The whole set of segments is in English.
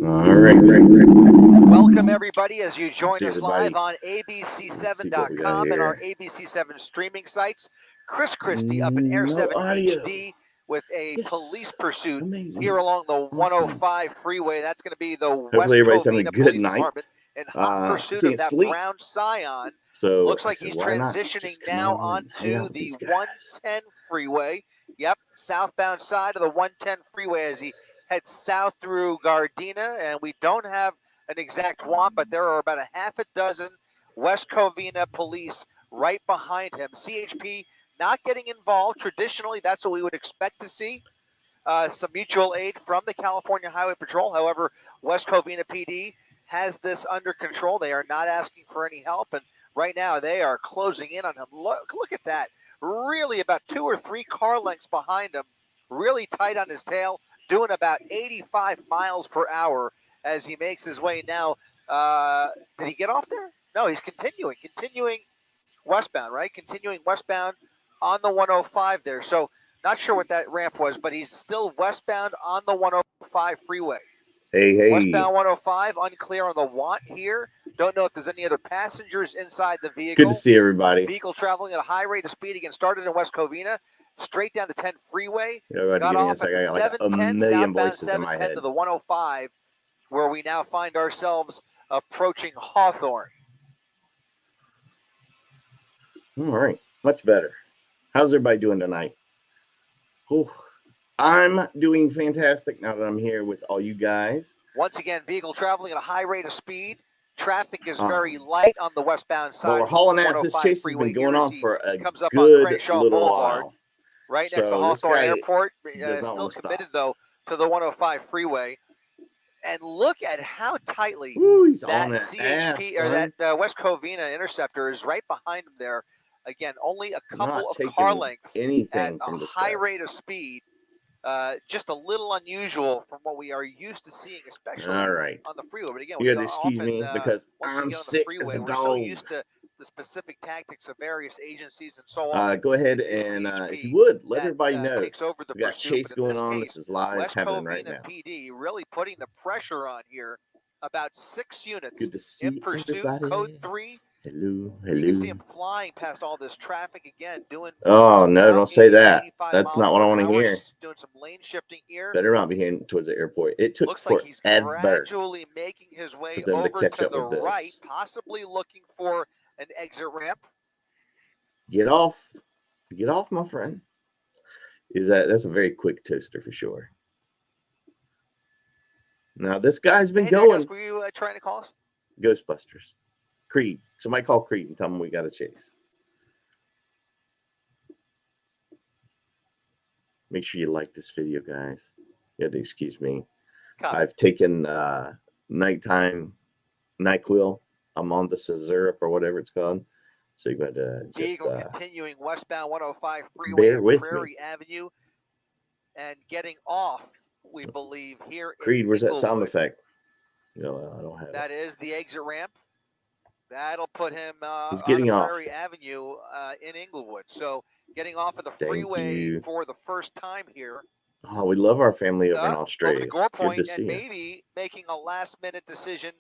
All right. Welcome, everybody, as you join us live on ABC7.com and our ABC7 streaming sites. Chris Christie up in Air 7 HD with a police pursuit here along the 105 freeway. That's going to be the West Covina Police Department in hot pursuit of that brown Scion. So looks like he's transitioning now onto the 110 freeway. Yep, southbound side of the 110 freeway as he heads south through Gardena, and we don't have an exact want, but there are about a half a dozen West Covina police right behind him. CHP not getting involved. Traditionally, that's what we would expect to see. Some mutual aid from the California Highway Patrol. However, West Covina PD has this under control. They are not asking for any help, and right now they are closing in on him. Look at that. Really about 2 or 3 car lengths behind him. Really tight on his tail, doing about 85 miles per hour as he makes his way now. Did he get off there? No, he's continuing westbound, right? Continuing westbound on the 105 there. So not sure what that ramp was, but he's still westbound on the 105 freeway. Hey. Westbound 105, unclear on the want here. Don't know if there's any other passengers inside the vehicle. Good to see everybody. Vehicle traveling at a high rate of speed again. Started in West Covina, straight down the 10 freeway. Got off at the 710, southbound 710 to the 105, where we now find ourselves approaching Hawthorne. All right, much better. How's everybody doing tonight? Oh, I'm doing fantastic now that I'm here with all you guys. Once again, vehicle traveling at a high rate of speed. Traffic is very light on the westbound side. Well, we're hauling ass. This chase has been going on for a good little while. Right next to Hawthorne Airport. Still committed, though, to the 105 freeway. And look at how tightly that CHP or that West Covina Interceptor is right behind him there. Again, only a couple of car lengths at a high rate of speed. Just a little unusual from what we are used to seeing, especially on the freeway. But again, you got to excuse me because I'm sick as a dog. We're so used to the specific tactics of various agencies and so on. Go ahead and if you would let everybody know we got chase going on. This is live happening right now. PD really putting the pressure on here. About 6 units Good to see in pursuit. Everybody. Code 3. Hello. You can see him flying past all this traffic again, doing. Oh no! Don't say that. That's not what I want to hear. Doing some lane shifting here. Better not be heading towards the airport. It took Looks like he's forever gradually making his way over to the right, possibly looking for an exit ramp. Get off, my friend. That's a very quick toaster for sure. Now this guy's been going. Were you trying to call us? Ghostbusters. Creed. Somebody call Creed and tell him we got a chase. Make sure you like this video, guys. You have to excuse me. I've taken nighttime NyQuil. I'm on the Syrup or whatever it's called. So you're going to just Vehicle continuing westbound 105 freeway, Prairie Avenue, and getting off, we believe, here Creed, where's that sound effect? No, I don't have that. Is the exit ramp. That'll put him He's getting on off. Prairie Avenue in Inglewood. So getting off of the freeway for the first time here. Oh, we love our family over in Australia. Over to Gore Point, Good to see and maybe making a last-minute decision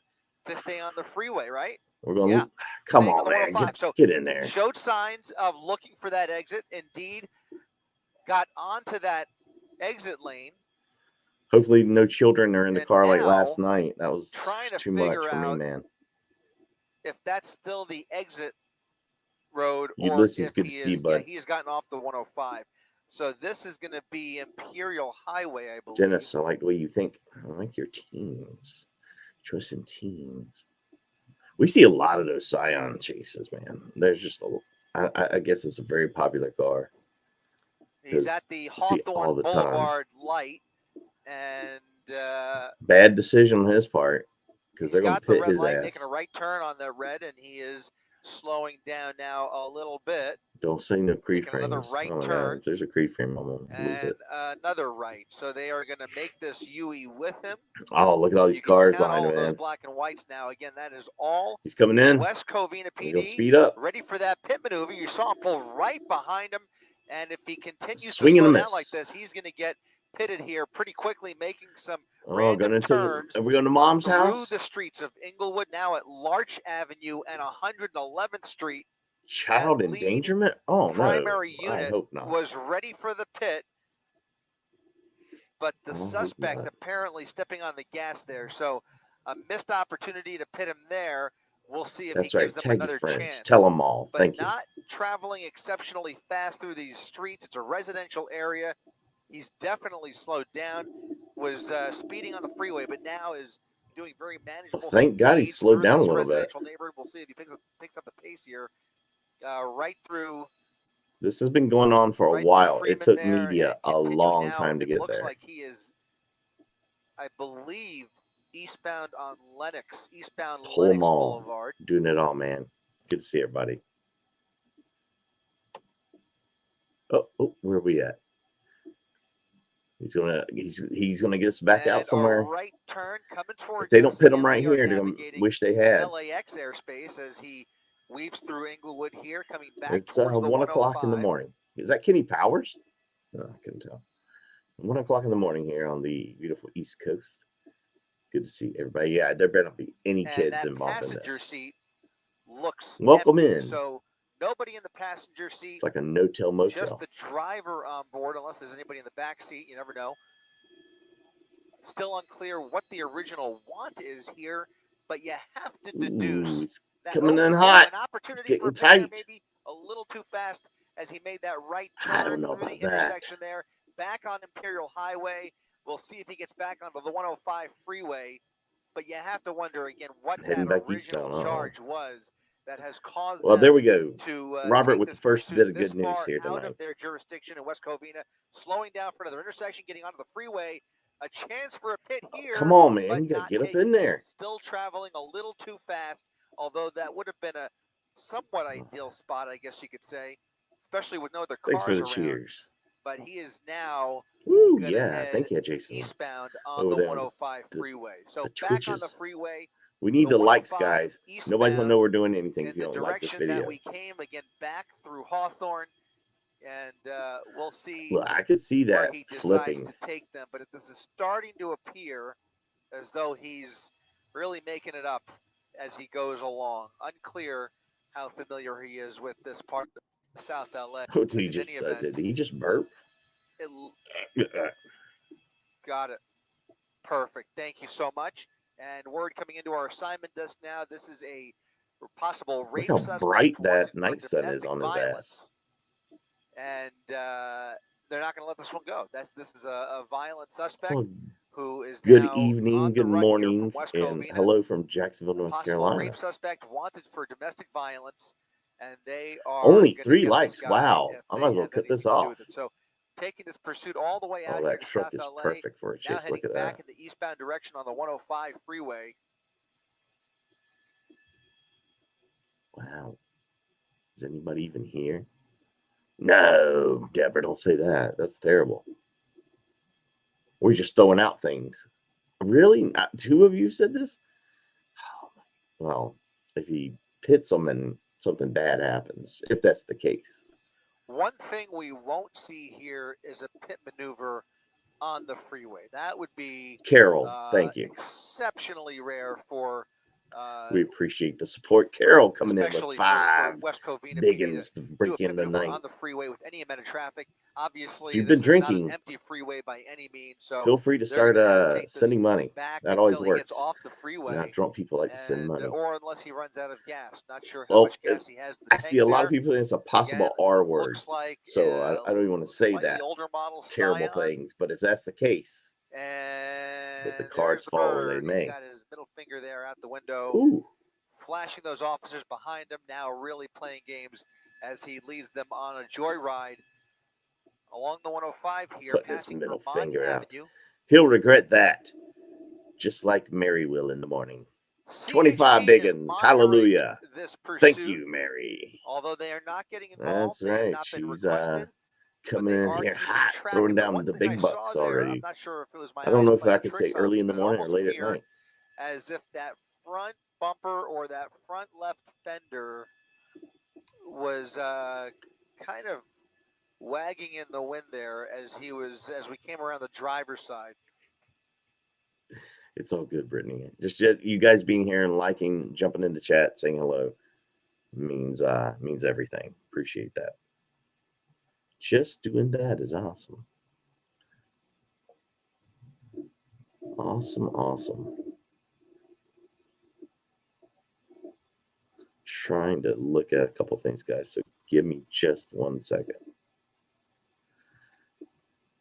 to stay on the freeway, right? We're going to come on, man. Get in there. Showed signs of looking for that exit. Indeed, got onto that exit lane. Hopefully no children are in the car like last night. That was too much for me, man. If that's still the exit road, Ulysses, good to see you, bud. He has gotten off the 105. So this is going to be Imperial Highway, I believe. Dennis, I like the way you think. I like your teams. Trust in teams. We see a lot of those Scion chases, man. There's just I guess it's a very popular car. He's at the Hawthorne Boulevard light, and bad decision on his part. Because they're going to pit his ass. Making a right turn on the red, and he is slowing down now a little bit. Don't say no creed frames. Another right turn. No. There's a creed frame, I'm going to lose it. Another right. So they are going to make this UE with him. Oh, look at all these cars behind him, man. Those black and whites now. Again, that is all. He's coming in. West Covina PD. He'll speed up. Ready for that pit maneuver. You saw him pull right behind him. And if he continues Swing to slow and down miss like this, he's going to get pitted here pretty quickly, making some Oh, random turns. Are we going to Mom's through house? The streets of Inglewood, now at Larch Avenue and 111th Street. Child endangerment? Oh, primary no. unit I hope not. was ready for the pit, but the I suspect hope not. apparently stepping on the gas there. So a missed opportunity to pit him there. We'll see if That's he right. gives them Tag another your friends. chance. Tell them all. But Thank you. not traveling exceptionally fast through these streets. It's a residential area. He's definitely slowed down. Was speeding on the freeway, but now is doing very manageable. Well, thank God he slowed down a little bit. Residential neighborhood. We'll see if he picks up the pace here. Right through. This has been going on for a while. It took media a long time to get there. Looks like he is, I believe, eastbound on Lenox, Lenox Boulevard. Doing it all, man. Good to see everybody. Oh, where are we at? He's gonna get us back out somewhere. Right turn coming towards. If they don't pit him right here, they're gonna wish they had. LAX airspace as he weaves through Inglewood here, coming back. It's 1 o'clock in the morning. Is that Kenny Powers? No, I couldn't tell. 1 o'clock in the morning here on the beautiful East Coast. Good to see everybody. Yeah, there better not be any kids involved in this. Passenger seat looks welcome empty, in. So nobody in the passenger seat. It's like a no-tell motel. Just the driver on board, unless there's anybody in the back seat. You never know. Still unclear what the original want is here, but you have to deduce that coming in hot. An opportunity it's getting for tight. Maybe a little too fast as he made that right turn I don't know through about the intersection there. Back on Imperial Highway. We'll see if he gets back onto the 105 freeway. But you have to wonder again what that original charge was that has caused. Well, there we go. To Robert with the first bit of good news here out tonight. Of their jurisdiction in West Covina, slowing down for another intersection, getting onto the freeway. A chance for a pit here. Come on, man. You got to get up in there. Still traveling a little too fast, although that would have been a somewhat ideal spot, I guess you could say, especially with no other cars Thanks for the around. cheers. But he is now thank you, Jason. Eastbound on the 105 freeway. So back on the freeway. We need the likes, guys. Nobody's going to know we're doing anything if you don't like this video. That we came again back through Hawthorne. And we'll see. Well, I could see that where he flipping. Decides to take them, but this is starting to appear as though he's really making it up as he goes along. Unclear how familiar he is with this part of South LA. Oh, did he just burp? Got it. Perfect. Thank you so much. And word coming into our assignment desk now. This is a possible rape suspect. Look how bright that night sun is on his ass. And they're not going to let this one go. This is a violent suspect who is good now evening, good morning, and hello from Jacksonville, North Carolina. Rape suspect wanted for domestic violence, and they are only 3 likes. Wow, I might as well cut this off. So taking this pursuit all the way out that here to truck South is LA, perfect for a chase. now heading Look at back that. in the eastbound direction on the 105 freeway. Wow, is anybody even here? No, Deborah, don't say that. That's terrible. We're just throwing out things. Really? 2 of you said this? Oh, well, if he pits them and something bad happens, if that's the case. One thing we won't see here is a pit maneuver on the freeway. That would be Carol. Thank you. Exceptionally rare for. We appreciate the support. Carol coming in with 5 West Covina biggins to break in the night. On the freeway with any amount of traffic. Obviously, if you've been drinking, not an empty freeway by any means. So feel free to start sending money. That always works. He gets off the freeway. Not drunk people like to send money. Or unless he runs out of gas. Not sure how much gas he has. I see a lot of people. It's a possible R word. Like, so I don't even want to say that. Older model terrible things. But if that's the case, and let the cards fall where they may. He's got his middle finger there out the window. Ooh. Flashing those officers behind him, now really playing games as he leads them on a joyride along the 105 here, put passing his middle Vermont finger Avenue. Out. He'll regret that, just like Mary will in the morning. 25 biggins, hallelujah. Thank you, Mary. Although they are not getting involved, that's right. She's coming in here hot, throwing down the big bucks already. I'm not sure if it was my I don't know if I could say early in the morning or late at night. As if that front bumper or that front left fender was kind of wagging in the wind there as we came around the driver's side. It's all good, Brittany. Just you guys being here and liking, jumping into chat, saying hello means everything. Appreciate that. Just doing that is awesome. Awesome. Trying to look at a couple things, guys. So give me just 1 second.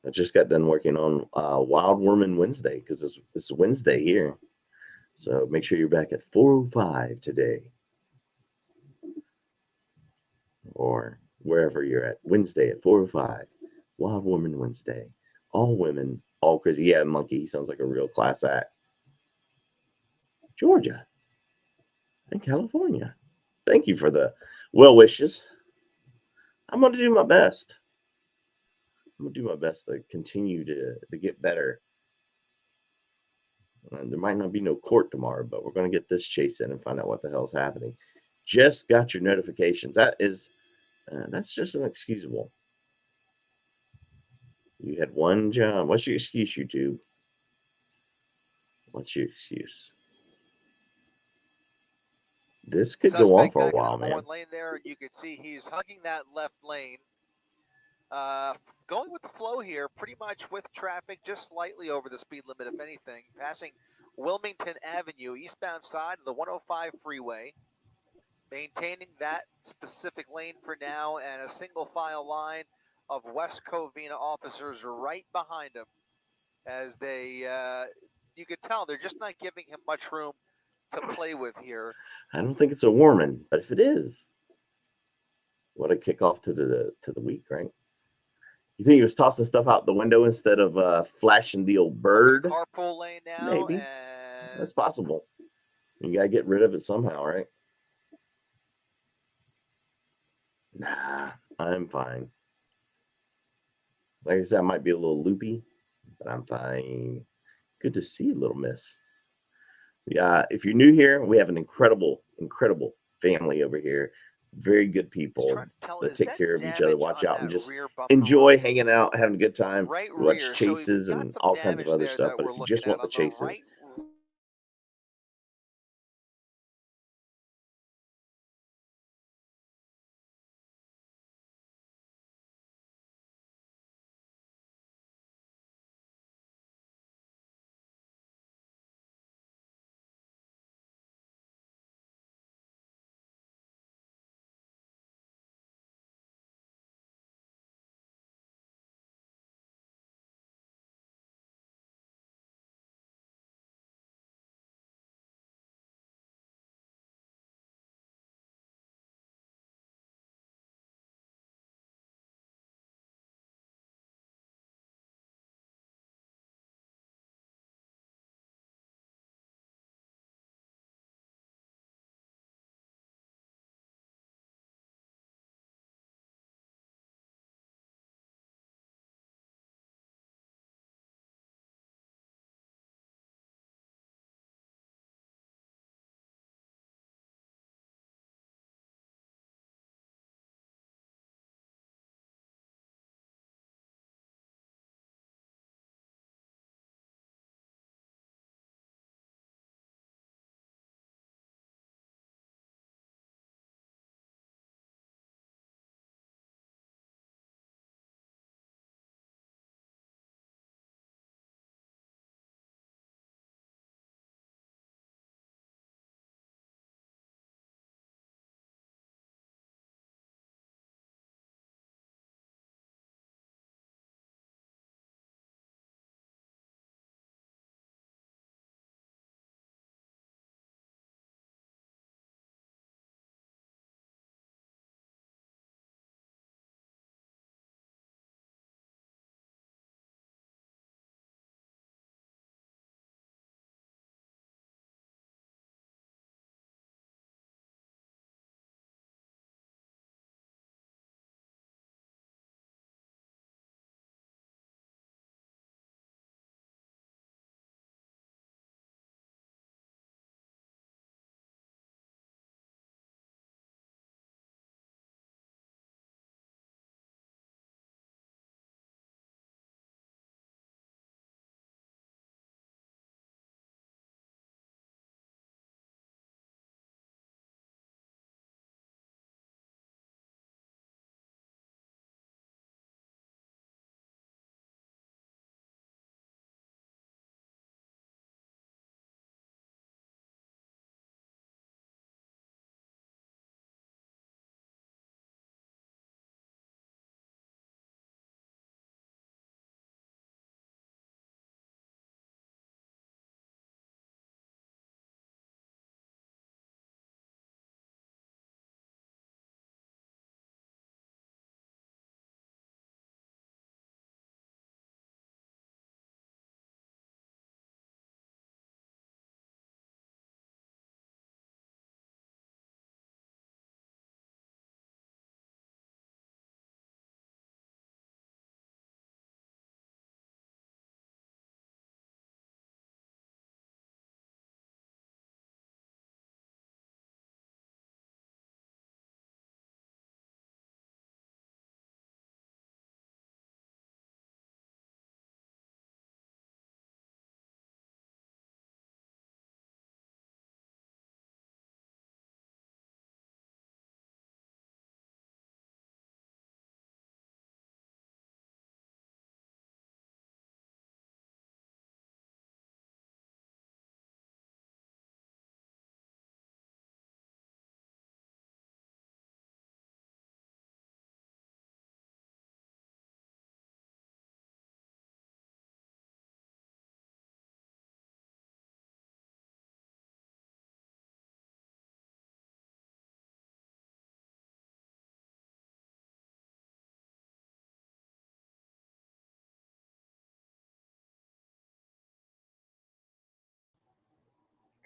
I just got done working on Wild Woman Wednesday because it's Wednesday here. So make sure you're back at 4:05 today. Or wherever you're at. Wednesday at 4:05. Wild Woman Wednesday. All women, all crazy. Yeah, Monkey, he sounds like a real class act. Georgia and California. Thank you for the well wishes. I'm going to do my best. I'm going to do my best to continue to get better. There might not be no court tomorrow, but we're going to get this chase in and find out what the hell's happening. Just got your notifications. That's just inexcusable. You had one job. What's your excuse, YouTube? What's your excuse? This could go on for a while, man. Lane there, you can see he's hugging that left lane. Going with the flow here, pretty much with traffic just slightly over the speed limit, if anything. Passing Wilmington Avenue, eastbound side of the 105 freeway. Maintaining that specific lane for now, and a single file line of West Covina officers right behind him as they, you could tell they're just not giving him much room to play with here. I don't think it's a warning, but if it is, what a kickoff to the week, right? You think he was tossing stuff out the window instead of flashing the old bird? Carpool lane now. Maybe. And that's possible. You gotta get rid of it somehow, right? Nah, I'm fine. Like I said, I might be a little loopy, but I'm fine. Good to see you, little miss. Yeah, if you're new here, we have an incredible family over here. Very good people that take care of each other, watch out, and just enjoy hanging out, having a good time. We watch chases and all kinds of other stuff. But if you just want the chases,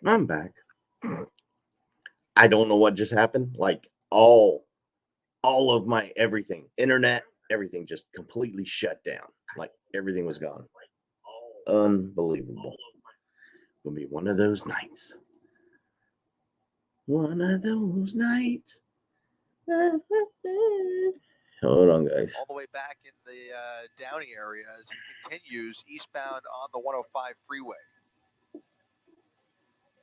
I'm back. I don't know what just happened. Like all of my everything, internet, everything just completely shut down. Like everything was gone. Unbelievable. Gonna be one of those nights. One of those nights. Hold on, guys. All the way back in the Downey area as he continues eastbound on the 105 freeway.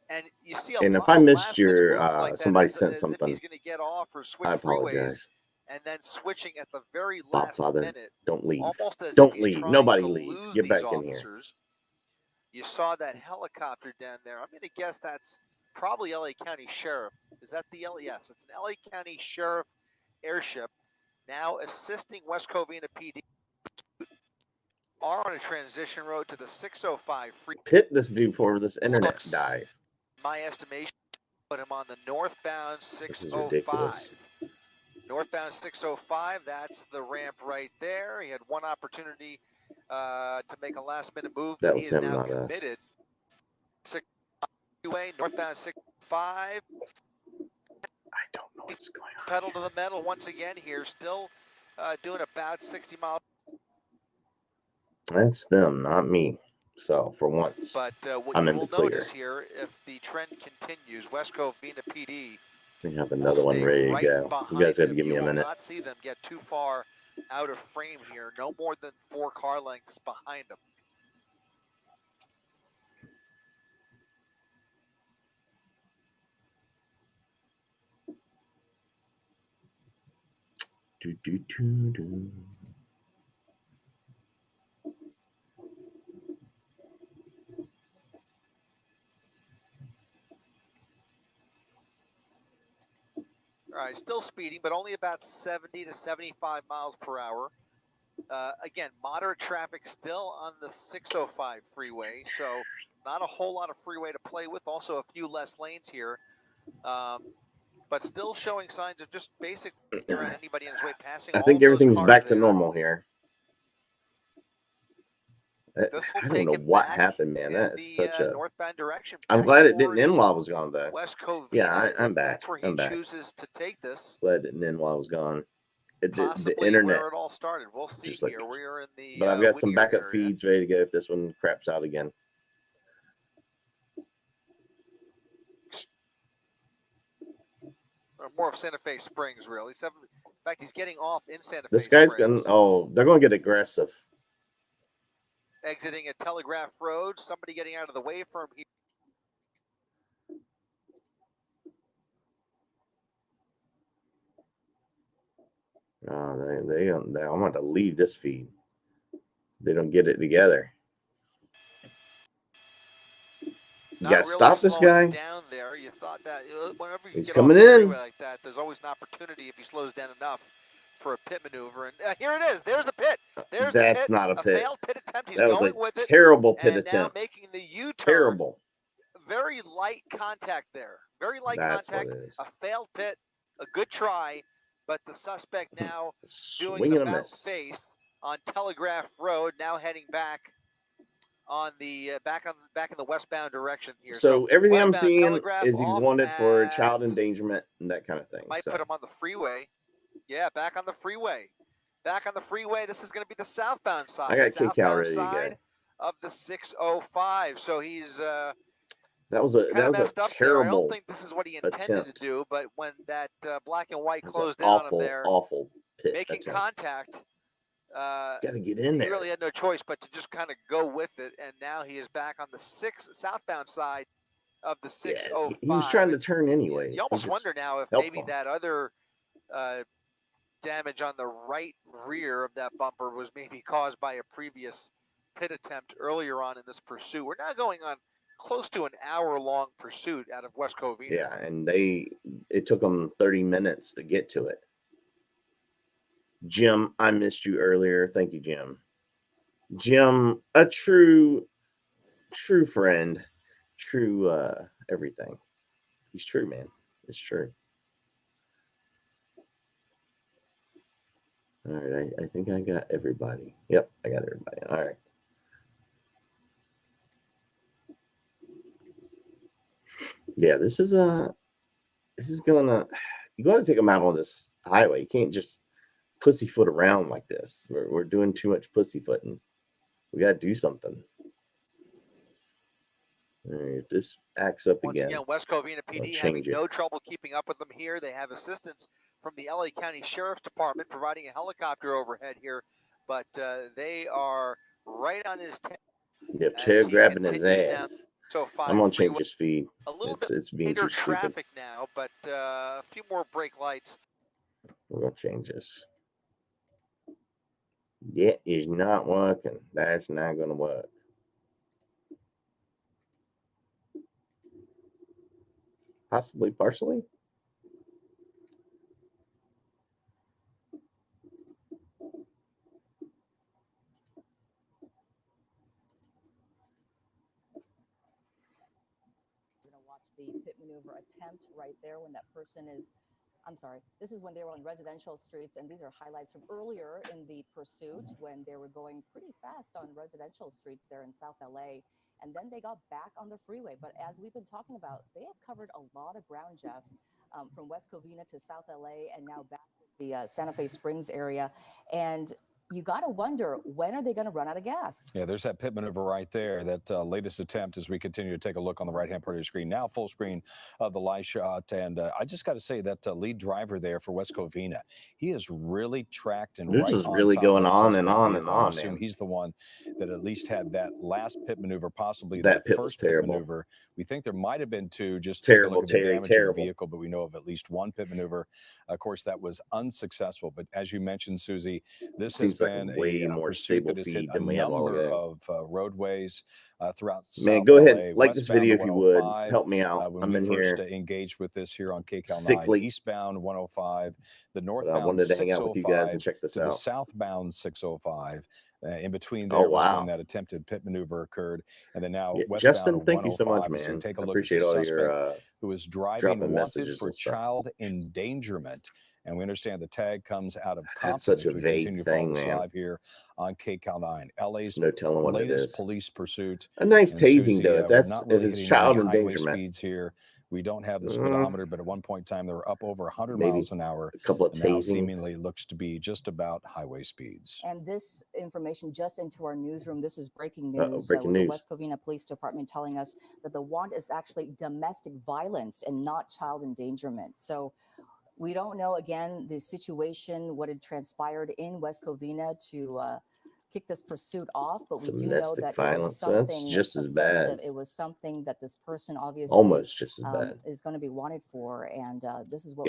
And you see a And lot if I of missed your, last-minute moves like that, somebody as sent if something. he's going to get off or switch I freeways, apologize. and then switching at the very Bob last Father, minute, don't leave. almost as Don't if he's leave. trying Nobody to leave. lose Get these back in officers. You saw that helicopter down there. I'm going to guess that's probably LA County Sheriff. Is that the LA? Yes, it's an LA County Sheriff airship now assisting West Covina PD. Are on a transition road to the 605 free. Hit this dude before this internet dies. My estimation, put him on the northbound 605. This is ridiculous. Northbound 605, that's the ramp right there. He had one opportunity to make a last-minute move, That but he was is him, now not us. committed. 6 freeway, northbound 605. I don't know what's going on. Pedal to the metal once again here, still doing about 60 miles. That's them, not me. So for once, but what I'm you in the will clear. notice here, if the trend continues, West Covina PD We have another one ready to go. You guys got to give me a minute. You will not see them get too far out of frame here. No more than 4 car lengths behind them. All right, still speeding, but only about 70 to 75 miles per hour. Again, moderate traffic still on the 605 freeway, so not a whole lot of freeway to play with. Also, a few less lanes here, but still showing signs of just basic around anybody on his way passing. I think everything's back to normal here. I don't know what happened, man. That is such a northbound direction. I'm glad it didn't end while I was gone, though. West Covina, yeah, I'm back. That's where he chooses to take this. Glad it didn't end while I was gone. Possibly the internet, where it all started. We'll see here. We are in the. But I've got some backup feeds ready to go if this one craps out again. More of Santa Fe Springs, really. In fact, he's getting off in Santa Fe. This guy's going. Oh, they're going to get aggressive. Exiting a Telegraph Road. Somebody getting out of the way from here. I want to leave this feed. They don't get it together. You got to stop this guy. Down there, you thought that whenever you he's get coming off the in freeway like that, there's always an opportunity if he slows down enough for a pit maneuver. And here it is. There's the pit. There's the pit. Not a pit. Failed pit attempt. He's that was going a with terrible it, pit and attempt. Now making the U-turn. Terrible. Very light contact there. Very light contact. A failed pit. A good try, but the suspect now doing an about face on Telegraph Road. Now heading back on the back in the westbound direction here. So everything I'm seeing is he's wanted for child endangerment and that kind of thing. Might put him on the freeway. Yeah, back on the freeway. Back on the freeway. This is going to be the southbound side. I got southbound ready side to go. Of the 605. So he's that was a terrible. I don't think this is what he intended to do, but when that black and white closed in on him there, awful pit making contact. Got to get in there. He really had no choice but to just kind of go with it, and now he is back on the southbound side of the 605. Yeah, he was trying to turn anyway. You almost wonder now if maybe that other damage on the right rear of that bumper was maybe caused by a previous pit attempt earlier on in this pursuit. We're now going on close to an hour-long pursuit out of West Covina. Yeah, and it took them 30 minutes to get to it. Jim, I missed you earlier. Thank you, Jim. Jim, a true friend, true everything. He's true, man. It's true. All right, I think I got everybody. Yep, I got everybody. All right. Yeah, this is gonna. You got to take them out on this highway. You can't just pussyfoot around like this. We're doing too much pussyfooting. We got to do something. All right, if this acts up Once again, West Covina PD having no trouble keeping up with them here. They have assistance from the LA County Sheriff's Department providing a helicopter overhead here, but they are right on his tail. Yep, Chad grabbing his ass. I'm gonna change his speed. A little it's being later too stupid. traffic now, but a few more brake lights. We're gonna change this. It is not working. That's not gonna work. Possibly partially. The pit maneuver attempt right there when that person is, I'm sorry, this is when they were on residential streets, and these are highlights from earlier in the pursuit when they were going pretty fast on residential streets there in South LA, and then they got back on the freeway. But as we've been talking about, they have covered a lot of ground, Jeff, from West Covina to South LA and now back to the Santa Fe Springs area. And you got to wonder, when are they going to run out of gas? Yeah, there's that pit maneuver right there, that latest attempt as we continue to take a look on the right-hand part of your screen. Now full screen of the live shot. And I just got to say that lead driver there for West Covina, he is really tracked and this is really going on and on and on, man. I assume he's the one that at least had that last pit maneuver, possibly that first pit maneuver. We think there might have been two, just terrible, take a look at the damage of the vehicle, but we know of at least one pit maneuver. Of course, that was unsuccessful. But as you mentioned, Susie, this has been way more stable that has feed hit than we have all number of roadways throughout Man, South go LA, ahead, like this video if you would. 105, Help me out. When I'm we in first here. Engaged with this here on KCAL 9, eastbound 105, the northbound I wanted to hang out with you guys and check this to out. the southbound 605. In between there was when that attempted pit maneuver occurred, and then now westbound Justin, thank you so much, 105. man. So we take a look appreciate at the all suspect your who is driving wanted for child endangerment. And we understand the tag comes out of Compton. That's such a we vague continue thing, this man. Live here on KCAL 9, LA's no telling what latest police pursuit. A nice tasing, Susie, though. That's really if it's child endangerment. Speeds here. We don't have the speedometer, but at one point in time, they were up over 100 Maybe miles an hour. A couple of tasings. Now seemingly looks to be just about highway speeds. And this information just into our newsroom. This is breaking news. Breaking news. The West Covina Police Department telling us that the want is actually domestic violence and not child endangerment. So we don't know, again, the situation, what had transpired in West Covina to kick this pursuit off, but we do know that it was something that's just as offensive. bad. It was something that this person obviously almost just as bad is going to be wanted for, and this is what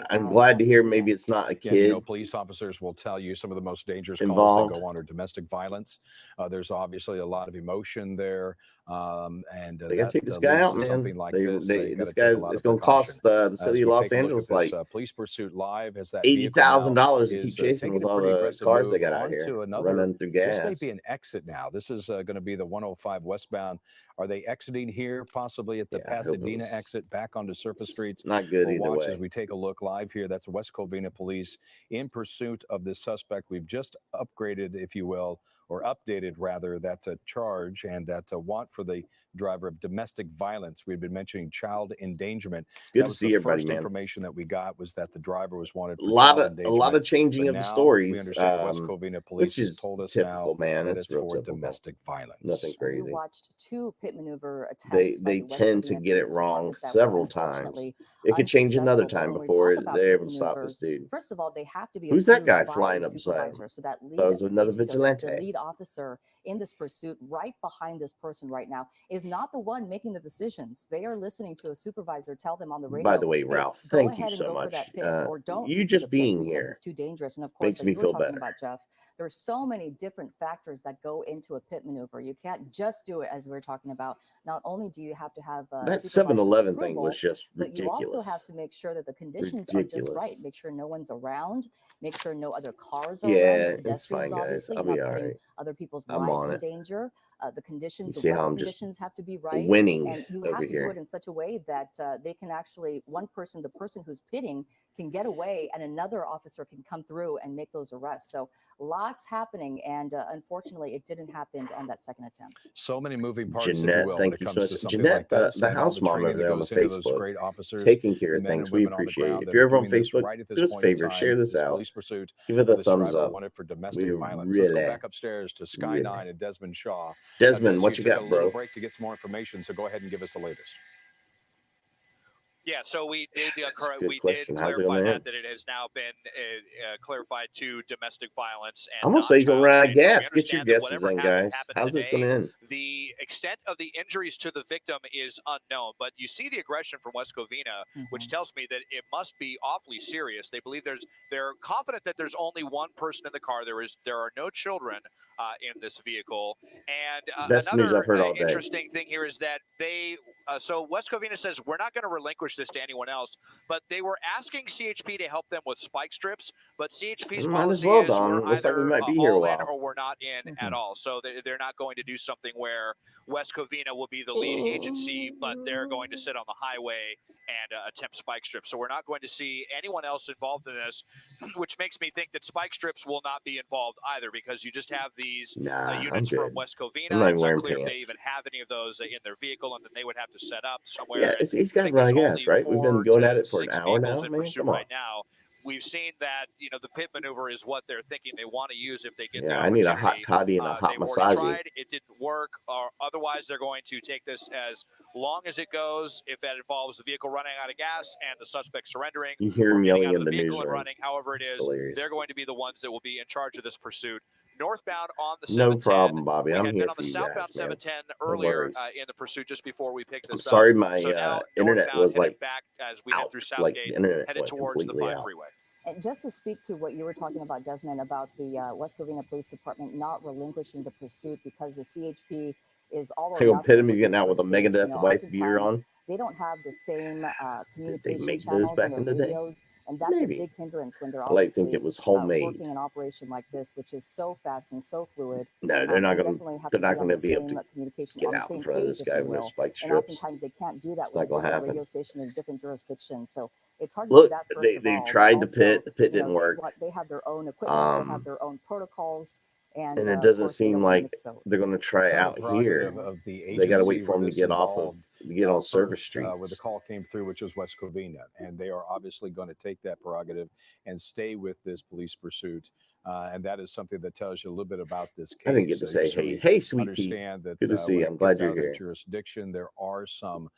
I'm glad to hear maybe it's not a kid. You know, police officers will tell you some of the most dangerous calls that go on are domestic violence. There's obviously a lot of emotion there, and they gotta take this guy out, man. Something like this guy is going to cost the city of Los Angeles like police pursuit live as that $80,000 to keep chasing with all the cars they got out here running through gas. This may be an exit now. This is going to be the 105 westbound. Are they exiting here, possibly at the Pasadena exit back onto surface streets? Not good either way. As we take a look live here, that's West Covina Police in pursuit of this suspect. We've just upgraded, if you will, or updated rather, that charge and that want for the driver of domestic violence. We've been mentioning child endangerment. Good to see everybody, man. Information that we got was that the driver was wanted for a lot of changing of the stories. We understand West Covina Police has told us typical, man. That it's for typical. Domestic violence. Nothing crazy. We watched two pit maneuver attempts. They tend to get it wrong several times. It could change another time before they're able to stop this dude. First of all, they have to be. Who's that guy flying up beside? So that was another vigilante. The lead officer in this pursuit, right behind this person right now, is not the one making the decisions. They are listening to a supervisor tell them on the radio. By the way, Ralph, thank you so much. You just being here, it's too dangerous. And of course, makes me feel better. About Jeff, there's so many different factors that go into a pit maneuver. You can't just do it as we're talking about. Not only do you have to have that 7-Eleven thing was just ridiculous. But you also have to make sure that the conditions are just right. Make sure no one's around. Make sure no other cars are around. It's fine, guys. I'll be all right. Other people's lives in danger. The conditions, the weather conditions have to be right. Winning and you have to do it in such a way that they can actually, the person who's pitting can get away and another officer can come through and make those arrests. So lots happening. And unfortunately, it didn't happen on that second attempt. So many moving parts. Jeanette, will, when thank it you so comes much. to something Jeanette, like this, the and all house the mom training over that there on the goes into those Facebook, great officers, taking care the of men things. and We women on the appreciate ground it. If that you're are ever on doing this Facebook, right at this do us a point in favor, time, share this out. police pursuit Give it of a this thumbs driver up. wanted for domestic We violence. Let's go really, back upstairs to Sky really. 9 and Desmond Shaw. Desmond, Des, what you took got, a little bro? break to get some more information, so go ahead and give us the latest. Yeah, so we did clarify that it has now been clarified to domestic violence and I'm gonna say he's gonna run out of gas. Get your guesses in, guys. How's this gonna end? The extent of the injuries to the victim is unknown, but you see the aggression from West Covina, which tells me that it must be awfully serious. They believe they're confident that there's only one person in the car. There are no children in this vehicle. And Best news I've heard all day. interesting thing here is that so West Covina says we're not going to relinquish this to anyone else, but they were asking CHP to help them with spike strips, but CHP's policy is we're either all in or we're not in at all. So they're not going to do something where West Covina will be the lead agency, but they're going to sit on the highway and attempt spike strips. So we're not going to see anyone else involved in this, which makes me think that spike strips will not be involved either, because you just have these units from West Covina. It's unclear if they even have any of those in their vehicle, and then they would have to set up somewhere. Yeah, he's got to run out of gas, right? We've been going at it for an hour now, man. Come on. Right now, we've seen that the pit maneuver is what they're thinking they want to use if they get the I opportunity. need a hot toddy and a hot massage. Tried, it didn't work, or otherwise they're going to take this as long as it goes. If that involves the vehicle running out of gas and the suspect surrendering, you hear him yelling in the vehicle news and running, however it is, hilarious. they're going to be the ones that will be in charge of this pursuit. Northbound on the 710. No problem, Bobby. I'm here on for the you southbound guys, 710 man. earlier in the pursuit, just before we picked this I'm sorry, my so internet was like back as we head through Southgate, like the internet headed went towards the 5 out. freeway. And just to speak to what you were talking about, Desmond, about the West Covina Police Department not relinquishing the pursuit because the CHP is all around. Epitome getting out with a Megadeth wife beater on. They don't have the same communication make channels those back in in the their day? radios, and that's Maybe. a big hindrance when they're I like to think obviously it was homemade. working an operation like this, which is so fast and so fluid. No, they're not going to. They're not going to be able to communication get on the out same in front of page, this guy with no spike and strips. oftentimes they can't do that It's with a not gonna different happen. radio station in a different jurisdiction. So it's hard Look, to do that first of they all. tried the Also, pit. The pit didn't work. They have their own equipment. They have their own protocols. And it of doesn't course, they seem don't wanna like mix those. they're going to try out here. Of the They got to wait agency for them where to this get off of involved, get on first, service streets. where the call came through, which was West Covina, and they are obviously going to take that prerogative and stay with this police pursuit. And that is something that tells you a little bit about this case. I didn't get to say, hey, sweetie. Understand that good to see you. I'm glad you're here. Jurisdiction, there are some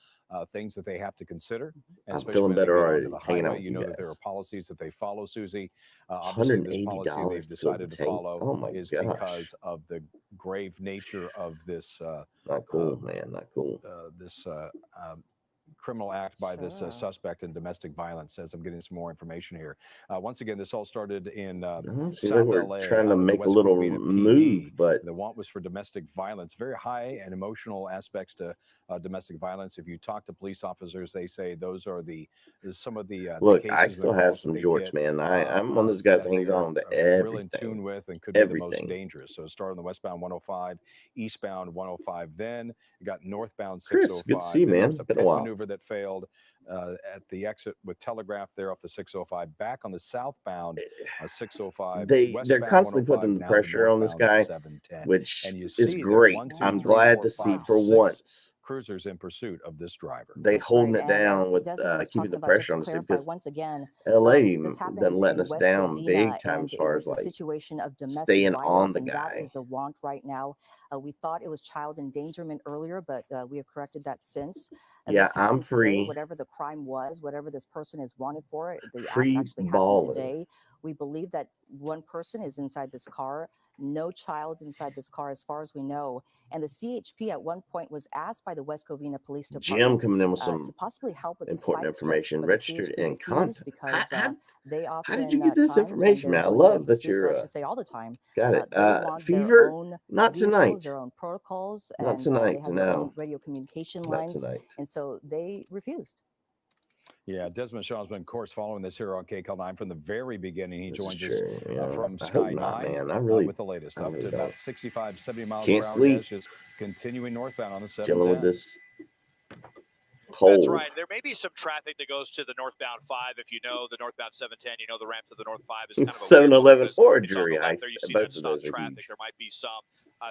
things that they have to consider. And I'm feeling better already. Hanging out with you know guys. that there are policies that they follow, Susie. Obviously, this policy they've decided to follow is because of the grave nature of this. Not cool, man. Not cool. This criminal act by this suspect in domestic violence. As I'm getting some more information here. Once again, this all started in South LA. Trying to make a little move, but the want was for domestic violence. Very high and emotional aspects to domestic violence. If you talk to police officers, they say those are some of the look. the I still have some jorts, man. I'm one of those guys that hangs on to everything. Real in tune with and could be the most dangerous. So it started on the westbound 105, eastbound 105. Then you got northbound 605. Good to see you, man. Been a while. Maneuver that failed at the exit with Telegraph there off the 605. Back on the southbound 605. They're constantly putting the pressure on this guy, which is great. I'm glad to see for once. Cruisers in pursuit of this driver. They holding it down with keeping the pressure on the because once again, LA been letting us down big time as far as like situation of domestic staying violence, on the and guy. That is the want right now. We thought it was child endangerment earlier, but we have corrected that since. Yeah, I'm free. Today, whatever the crime was, whatever this person is wanted for, the free act actually happened today. We believe that one person is inside this car. No child inside this car, as far as we know. And the CHP at one point was asked by the West Covina Police Department Jim coming in with some to possibly help with important information, registered in content. Because they often, how did you get this information, man? I love that you're. I should say all the time. Got it. Fever? Not tonight. Their own protocols. Not and, tonight. they have their own radio communication lines. Not tonight. And so they refused. Yeah, Desmond Shaw's been, of course, following this here on KCAL9 from the very beginning. He joins us from Sky 9 with the latest, up to about 65, 70 miles per hour. Just continuing northbound on the 710. Dealing with this cold. That's right. There may be some traffic that goes to the northbound 5. If you know the northbound 710, you know the ramp to the north 5 is kind of 7-Eleven or Jury Ice. There you see that stop traffic. There might be some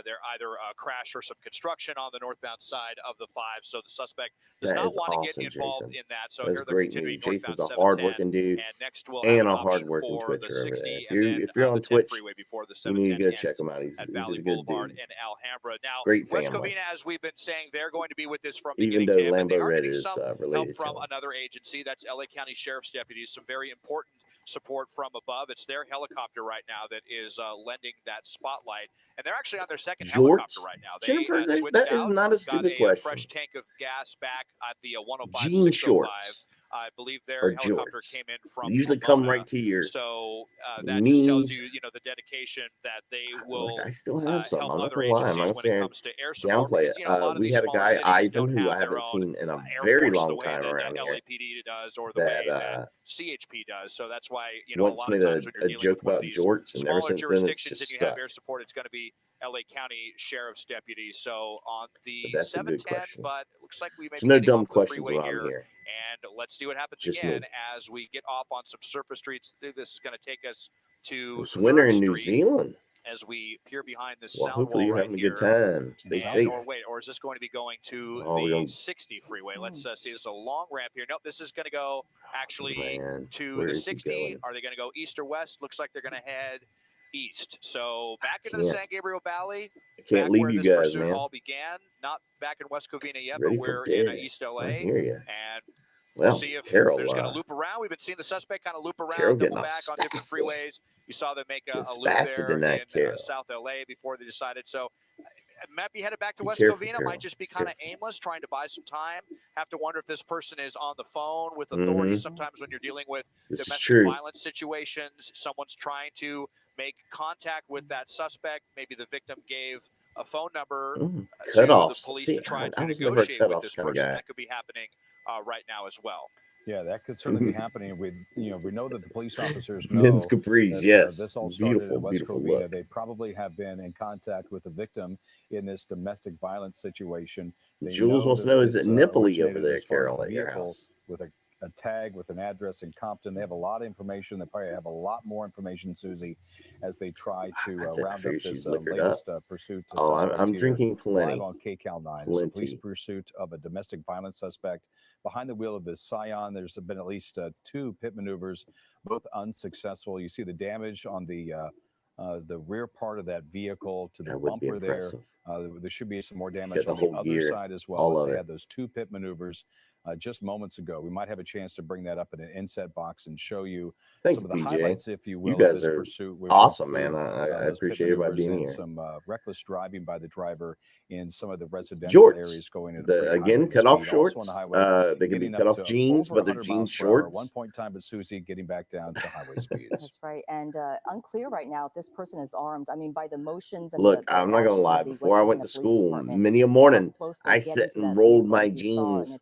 there either a crash or some construction on the northbound side of the 5. So the suspect does That not is want to awesome, get involved Jason. in that. So That's here they're great continuing news. northbound Jason's a 710. hard-working dude And next we'll have and an a option hard-working for the Twitcher over 60, there. and then If you're on the 10 Twitch, freeway before the you need to 710 go check ends him out. He's at a Valley good Boulevard dude. in Alhambra. Now, Great West family. Covina, as we've been saying, they're going to be with this from Even beginning though to end, but they Lambo are Red getting is some help related to from him. another agency. That's LA County Sheriff's deputies, some very important support from above. It's their helicopter right now that is lending that spotlight, and they're actually on their second helicopter right now. They Jennifer, switched that is out, not a stupid got a question. fresh tank of gas back at the 105 Jean 605. shorts I believe their or helicopter jorts. came in from They usually Pomona. come right to your So that just tells knees. you, the dedication that they Look, will I still have some. help I'm not other gonna lie. I'm agencies not when gonna it say comes to air support. downplay Because, it. a lot of We these had a smaller guy, cities Ivan, don't who have I their haven't own seen in a Air very Force the long way time that around here. LAPD does, or the way That that CHP does. So that's why, a once lot made of times when a you're dealing joke with one of about these jorts, and ever smaller since then it's jurisdictions just and you have stuck. air support, it's going to be LA County Sheriff's deputies. So on the But that's a good 710, question. but it looks like we may There's be no getting dumb off the questions freeway around here. here. And let's see what happens Just again me. as we get off on some surface streets. This is going to take us to It's winter 3rd in New Street Zealand. as we peer behind this Well, sound hopefully wall you're right having a here. good time. Stay safe. Or is this going to be going to Oh, we're the gonna- 60 freeway? Let's see. There's a long ramp here. Nope, this is going to go actually to Where the is he 60. going? Are they going to go east or west? Looks like they're going to head east. So back into the Can't- San Gabriel Valley. I can't back leave where you this guys, pursuit man. all began. Not back in West Covina yet, Ready but for we're in bed. East I LA. hear you. And Well, we'll see if Carol, there's going to loop around. We've been seeing the suspect kind of loop Carol around, getting double all back on different spastic. freeways. You saw them make a Getting loop spastic there tonight, in Carol. South LA before they decided. So might be headed back to Be West careful, Covina. Carol. Might just be kind of Careful. aimless, trying to buy some time. Have to wonder if this person is on the phone with authorities. Sometimes when you're dealing with This is domestic true. violence situations, someone's trying to make contact with that suspect. Maybe the victim gave a phone number to the Cutoffs. police See, to try I to was never a negotiate with cutoffs this kind of person. guy. That could be happening right now as well. Yeah, that could certainly be happening. We know that the police officers know Men's capris, that, yes. this all started Beautiful, in West beautiful Covina. look. They probably have been in contact with the victim in this domestic violence situation. They Jules wants to know, is it nipply over there, Carol, at your house? With a tag with an address in Compton. They have a lot of information. They probably have a lot more information, Susie, as they try to round up this latest pursuit. I'm drinking plenty. Live on KCAL 9. It's a police pursuit of a domestic violence suspect behind the wheel of this Scion. There's been at least 2 pit maneuvers, both unsuccessful. You see the damage on the rear part of that vehicle to the bumper there. There should be some more damage on the other side as well, as they had those 2 pit maneuvers just moments ago. We might have a chance to bring that up in an inset box and show you some of the highlights, if you will, of this pursuit. Which awesome, man. I appreciate everybody being here. Some reckless driving by the driver in some of the residential areas going into again cut off shorts. They can be cut off jeans, but they're jean shorts. At one point in time, but Susie getting back down to highway speeds. That's right, and unclear right now if this person is armed. I mean, by the motions and look, I'm not gonna lie. Before I went to school, many a morning, I sit and rolled my jeans.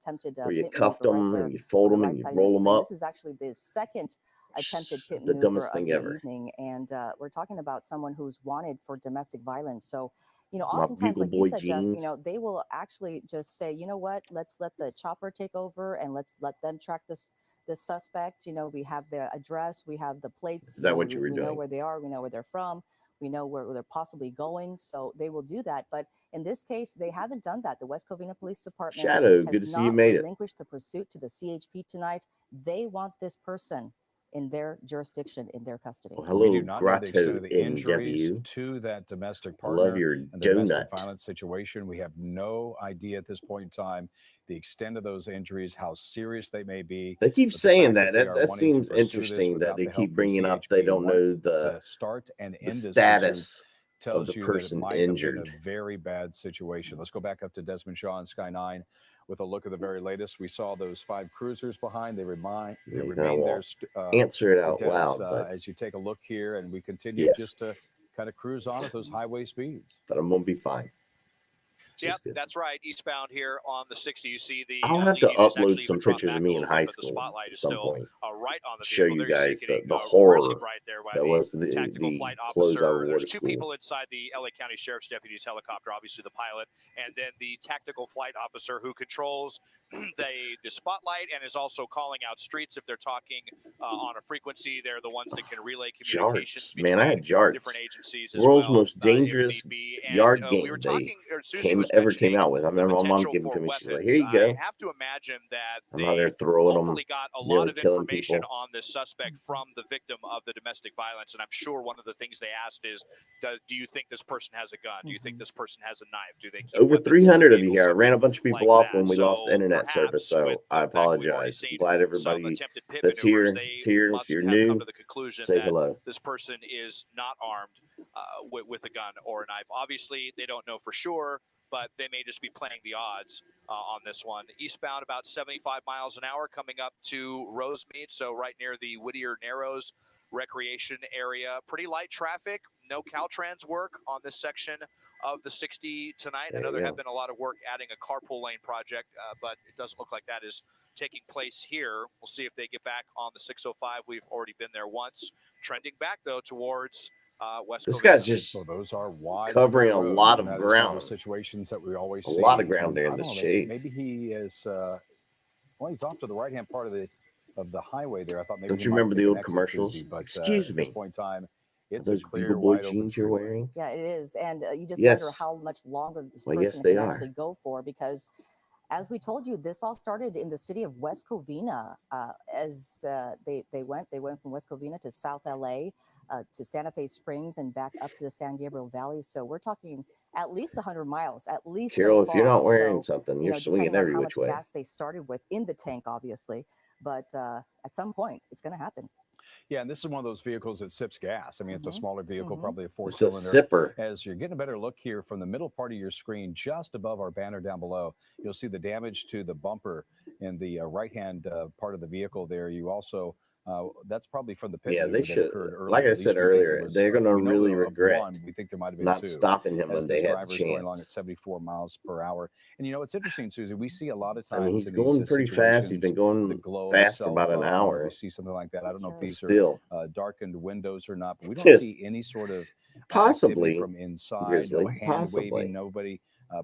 Where you cuffed them and you fold them and you roll them up. This is actually the second attempted pit the maneuver dumbest of thing the ever. evening, and we're talking about someone who's wanted for domestic violence. So, oftentimes, like you said, Jeff, they will actually just say, you know what, let's let the chopper take over and let's let them track this suspect. We have the address, we have the plates. Is that what you were doing? We know where they are, we know where they're from. We know where they're possibly going, so they will do that. But in this case, they haven't done that. The West Covina Police Department Shadow, has good to see not you made it. relinquished the pursuit to the CHP tonight. They want this person in their jurisdiction, in their custody. Well, hello, we do not know the extent of the Grotto injuries NW. to that domestic I partner. love your and the domestic donut. violence situation. We have no idea at this point in time the extent of those injuries, how serious they may be. They keep But saying the fact that. That wanting to seems pursue this interesting that without they the help keep from bringing up. They CHP, don't know to start and the end this pursuit status of tells the you person that it might injured. have been a very bad situation. Let's go back up to Desmond Shaw and Sky 9 with a look at the very latest. We saw those 5 cruisers behind. They remain there. Answer it out loud. As you take a look here, and we continue just to kind of cruise on at those highway speeds. But I'm gonna be fine. Yep, that's right. Eastbound here on the 60, you see the. I'll have to upload some pictures of me in high school spotlight at some point. Right on the show vehicle. you There guys getting, the horror really bright there by that was the tactical flight clothes I officer. wore There's to 2 school. people inside the LA County Sheriff's Deputy's helicopter, obviously the pilot, and then the tactical flight officer who controls the spotlight and is also calling out streets if they're talking on a frequency. They're the ones that can relay communications between Man, I had Jarts. different agencies as World's well, most dangerous yard game we were talking, they ever came out with. I remember my mom giving to me. She's like, "Here you go." I have to imagine that I'm out there throwing them. got a lot of killing information people. on this suspect from the victim of the domestic violence, and I'm sure one of the things they asked is, do you think this person has a gun? Do you think this person has a knife? Do they keep over weapons 300 in of you the here? I vehicle, ran a bunch of people like off that? when we So lost internet perhaps service, so with I the fact that we've already apologize. seen Glad some everybody attempted pit that's maneuvers, here, they is here. If must you're have new, come to the conclusion say that hello. this person is not armed with a gun or a knife. Obviously, they don't know for sure, but they may just be playing the odds on this one. Eastbound about 75 miles an hour coming up to Rosemead, so right near the Whittier Narrows recreation area. Pretty light traffic, no Caltrans work on this section of the 60 tonight. I know there have been a lot of work adding a carpool lane project, but it doesn't look like that is taking place here. We'll see if they get back on the 605. We've already been there once. Trending back, though, towards West This Covina. guy's just those are wide covering a roads, lot and of that is one ground. those situations that we always A see. lot of ground there in I this don't know, chase. Maybe he is. Well, he's off to the right-hand part of the highway there. I thought maybe Don't he you might remember take the an old exit, commercials? Susie, but Excuse at me. this point in time, it's those a clear, Beagle Boy wide jeans open you're freeway. wearing? Yeah, it is. And you just Yes. wonder how much longer this Well, person yes, they can are. actually go for, because as we told you, this all started in the city of West Covina. As they went from West Covina to South LA, to Santa Fe Springs, and back up to the San Gabriel Valley. So we're talking at least 100 miles, at least. Carol, so if far. you're not wearing So, something, you you're know, swinging depending on every how which much way. gas they started with in the tank, obviously, but at some point it's going to happen. Yeah, and this is one of those vehicles that sips gas. I mean, it's a smaller vehicle, probably a It's a four-cylinder. sipper. As you're getting a better look here from the middle part of your screen, just above our banner down below, you'll see the damage to the bumper in the right-hand part of the vehicle there. You also, that's probably from the pit Yeah, maneuver they should. that occurred earlier. Like I At least said we think there earlier, was, they're going to we know really of regret one. We think there might have been not two. stopping him when As they this had the driver is going along at chance. 74 miles per hour. And you know, it's interesting, Susie. We see a lot of times I mean, he's in going these pretty fast. He's situations, been the going glow of a fast for cell about an phone, hour. we see something like that. I don't know if these are Still, darkened windows or not, but we don't Yes. see any sort of activity possibly from inside. Grizzly, No hand possibly. waving, nobody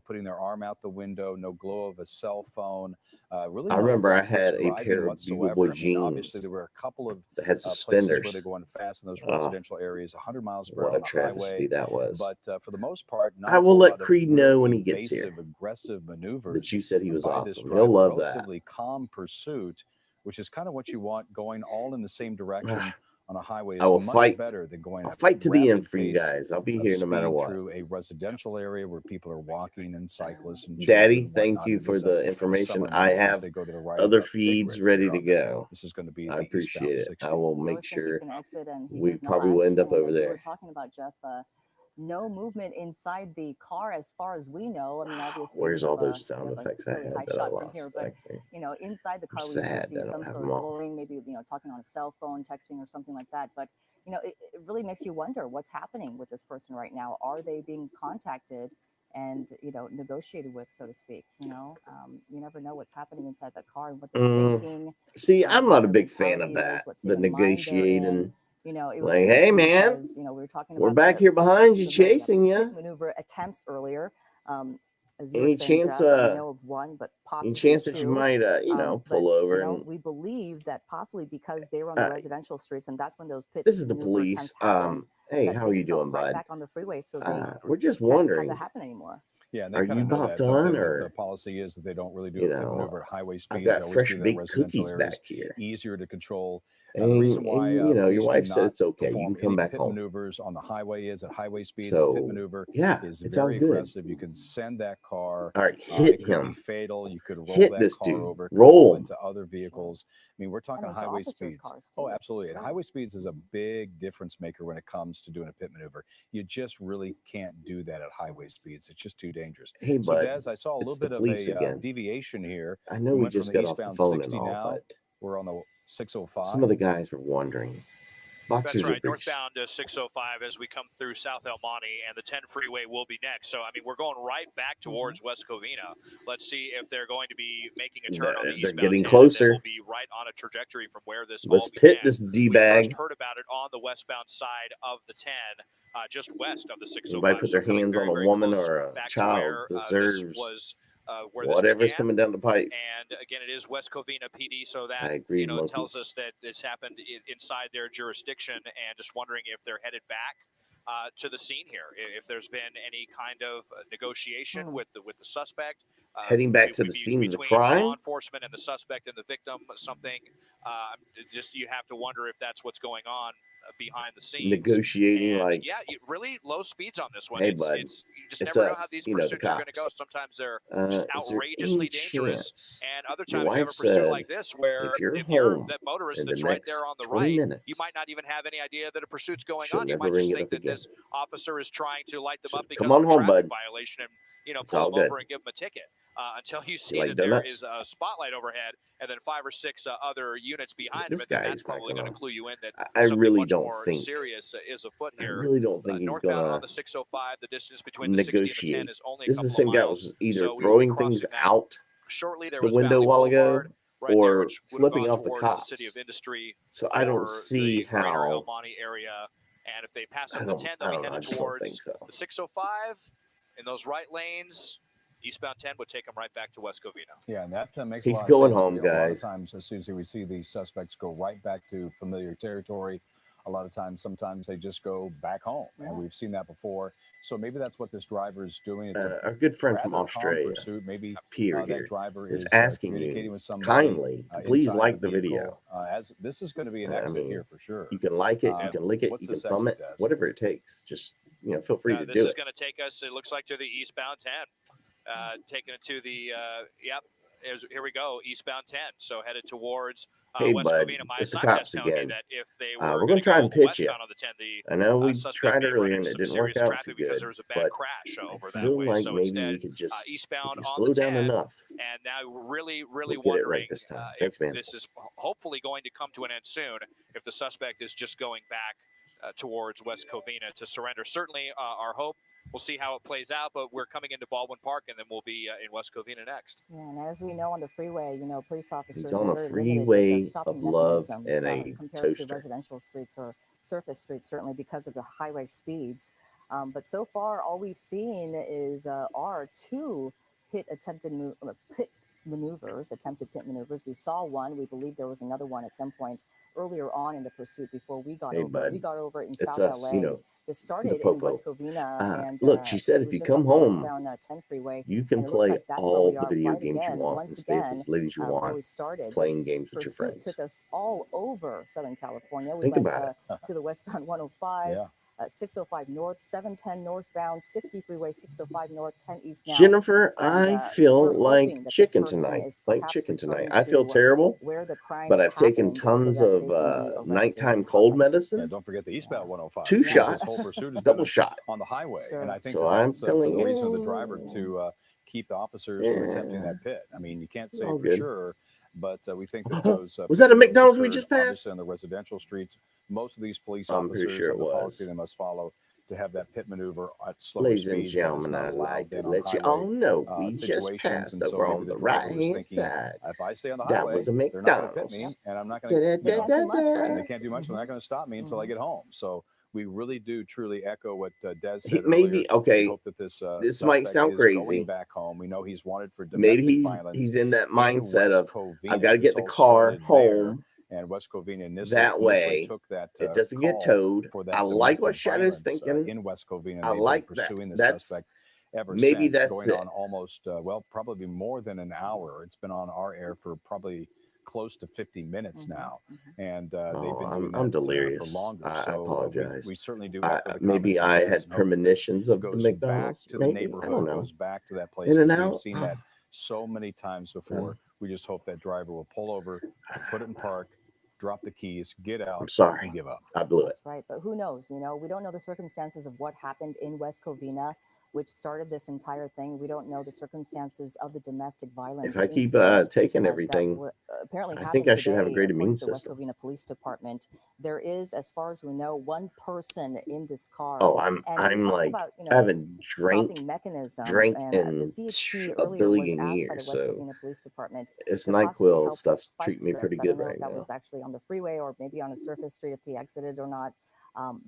putting their arm out the window, no glow of a cell phone. Really, I no remember I had a driving pair of Beagle whatsoever. Boy I mean, obviously jeans there were a couple of that had places suspenders. where they're going fast in those Oh, residential areas, 100 miles per what hour a on the travesty highway. that was. But for the most part, not I a will whole let lot of Creed real know when he gets here evasive, aggressive maneuvers that you said he was by this awesome. driver. He'll love that. Relatively calm pursuit, which is kind of what you want, going all in the same direction on a highway I is will much fight. better than going I'll at fight to the end rapid for you pace guys. I'll be of here no matter speed what. through a residential area where people are walking and cyclists and Daddy, children and thank whatnot. you And for there's a the information. summer I night as have they go to the right other of a big feeds red ready clear to on there. go. This is going to be I the appreciate eastbound it. 60. I will We make always think he's sure going to exit, and he we does probably not. will end up And over as we there. were talking about, Jeff, no movement inside the car as far as we know. I mean, obviously, Where's we all have those sound we have effects a I really had high that I shot from here, lost? but you know, inside the I'm car, we usually sad see that I don't some have sort them of all. glowing, maybe talking on a cell phone, texting, or something like that. But you know, it really makes you wonder what's happening with this person right now. Are they being contacted and negotiated with, so to speak? You never know what's happening inside that car and what they're thinking. See, I'm What not a their big fan of mentality is, that. what The state of mind they're in. negotiating. It was Like, hey, interesting man, because, we were talking we're about back here behind you, the very, chasing you. pit maneuver attempts earlier. As you were Any saying, chance? Jeff, we know of one, but Any possibly chance that you two. might, But pull over and we believe that possibly because they were on the residential streets, and that's when those pit this is the maneuver police. attempts happened. Hey, That how they are you just go doing, right bud? back on the freeway, so they We're just can't have wondering. that happen anymore. Yeah, and they Are kind you of know about that, don't done, they? or The policy is that they don't really do you a pit know, maneuver at highway I've speeds. They got always fresh do their baked residential cookies areas back here. easier to control. And, The reason why your police wife do said not it's okay. You perform can come any back pit home. maneuvers on the highway is at highway speeds. A So pit maneuver yeah, is it's all very good. aggressive. You can send that car. All right, It hit could be him. fatal. You could roll Hit that this car dude. over, could Roll him. into other vehicles. I mean, we're talking into highway officers' speeds. cars, Oh, too. absolutely. And Sure. highway speeds is a big difference maker when it comes to doing a pit maneuver. You just really can't do that at highway speeds. It's just too dangerous. Hey, So, bud, Des, I saw a little it's the bit of police a again. deviation here. I know We we went from just the got off the eastbound phone 60 and all, now. but We're on the 605. some of the guys were wondering. Boxers That's right, are pretty. northbound 605 as we come through South El Monte, and the 10 freeway will be next. So, I mean, we're going right back towards West Covina. Let's see if they're going to be making a turn on the They're eastbound getting 10, closer. and then we'll be right on a trajectory from where this Let's all pit began. this We D-bag. first heard about it on the westbound side of the 10, just west of the 605. Anybody put their so coming hands very, on a very woman close or a back to child where, deserves this was where whatever's this began. coming down the pipe. And again, it is West Covina PD, so that I agree, Monkey. tells us that this happened inside their jurisdiction, and just wondering if they're headed back to the scene here, if there's been any kind of negotiation with the suspect. Heading back to the scene of the crime? Law enforcement and the suspect and the victim, something. Just you have to wonder if that's what's going on behind the scenes. Negotiating, and, like, yeah, really low speeds on this one. Hey, it's bud, you just never know how these the pursuits are going to go. cops. Sometimes they're just outrageously dangerous, and other times you have a said, pursuit like this where if you're that motorist in the that's right next there on the 20 right, minutes, you might not even have any idea that a pursuit's going she'll on. You never might just ring it think up that again. this officer is trying to light them up because Come on of a home, traffic bud. violation and It's pull all them good. over and give them a ticket. Until you see like that there donuts? is a spotlight overhead and then 5 or 6 other units behind him, This and then guy that's is not probably going to gonna- clue you in that I something really much don't more think- serious is afoot I here. really don't think he's Northbound gonna on the 605, the distance between the 60 and the 10 is only a This is couple the same of guy that miles. was either So we will be throwing things crossing that out shortly. There the was window a Valley while ago, Boulevard right there, or which would have flipping gone off the towards cops. the City of Industry. So I don't or see the greater how. El Monte area. And if they pass up the 10, they'll I be don't know, I headed just don't towards think so. the 605 in those right lanes. Eastbound 10 would take them right back to West Covina. Yeah, and that makes He's a lot going of sense. home, A lot of guys. times, as soon as we see these suspects go right back to familiar territory, a lot of times, sometimes they just go back home, and we've seen that before. So maybe that's what this driver is doing. It's Our good friend from rather calm Australia, pursuit. Maybe Pierre that here, driver is is asking communicating you with somebody kindly to please inside like the vehicle. video. As this is going to be an I exit mean, here for sure. You can like it, you can lick it, what's you can this thumb it, exit desk? whatever it takes. Just feel free to This do is it. going to take us, it looks like, to the eastbound 10. Taking it to the, here we go, eastbound 10. So headed towards Hey, West bud, Covina. My it's the assignment is cops telling me again. that if they We're were gonna try and pitch you. westbound on the 10, I know we suspect tried may run earlier into and it some didn't work serious out traffic too because good, there was a but bad crash over I that feel way. like So maybe instead, we could just eastbound if you on slow the down 10. enough. And now we're really We'll get it wondering right this time. Thanks, if man. this is hopefully going to come to an end soon, if the suspect is just going back towards West Covina to surrender. Certainly our hope. We'll see how it plays out, but we're coming into Baldwin Park, and then we'll be in West Covina next. Yeah, and as we know on the freeway, police officers He's on are a very freeway limited with stopping of love mechanisms and a compared to toaster. residential streets or surface streets, certainly because of the highway speeds. But so far, all we've seen is are two attempted pit maneuvers. We saw one. We believe there was another one at some point earlier on in the pursuit before we got over. Bud. We got over in It's South us, LA. This started in West Covina, and look, she said it if was you just come on the home, westbound 10 freeway. you can And it looks play like that's where all we the are video right games again, you want once and stay with again, as late as you where want. we started. Playing This games with your pursuit friends. took us all over Southern California. We Think went about to the westbound 105, Yeah. 605 north, 710 northbound, 60 freeway, 605 north, 10 east now. Jennifer, And, I feel we're like hoping that this chicken person tonight. is Like perhaps chicken tonight. returning I feel to terrible, where the crime but I've taken happened so tons that of they can be arrested. nighttime cold medicine. Yeah, don't forget the eastbound 105. 2 This shots, whole pursuit has double been shot. on the highway, Sure. and I think So I'm that's for feeling the reason of the driver to keep the officers from attempting Yeah. that pit. I mean, you can't say All for good. sure, but we think that those Was that a pit McDonald's we occurred, just passed? obviously on the residential streets. Most of these police I'm pretty officers sure have it the was. policy they must follow to have that pit maneuver at slower Ladies and speeds. That is gentlemen, not I'd allowed like to then on let you highway all know we just situations, passed and so over maybe on the the driver was right-hand thinking, side. if I stay on the That highway, was a they're not going to pit McDonald's. me, and I'm not going to. They can't do much, right? They can't do much. They're not going to stop me until I get home. So we really do truly echo what Des He said maybe earlier. okay. We hope that this This might suspect sound is crazy. going back home. We know he's wanted for domestic Maybe violence. he's in that in mindset West of Covina. I've got to This get the all car started home. there, and West Covina That way, took that it doesn't get call towed. for that I like what domestic Shadow's violence, thinking. in West Covina. And I they've like been that. pursuing the That's suspect ever maybe since, that's going it. on almost probably more than an hour. It's been on our air for probably close to 50 minutes now, and they've been doing that I'm delirious. for longer. I so apologize. we certainly do. Maybe I had premonitions of the goes McDonald's. back to maybe the neighborhood, I don't know. goes back to that place. In and We've out. seen that so many times before. We just hope that driver will pull over, put it in park, drop the keys, get out. I'm sorry. And give up. I blew it. That's right. But who knows? We don't know the circumstances of what happened in West Covina, which started this entire thing. We don't know the circumstances of the domestic violence. If I keep incident, taking everything, apparently I think I should have a great immune according to the West system. Covina Police Department. There is, as far as we know, one person in this car. Oh, I'm like about, I haven't stopping mechanisms. drank And in the CHP a earlier was billion asked by years. the West So Covina Police Department this to possibly NyQuil help with stuff's spike treating me pretty strips. I good don't know right if that now. was actually on the freeway or maybe on a surface street if he exited or not.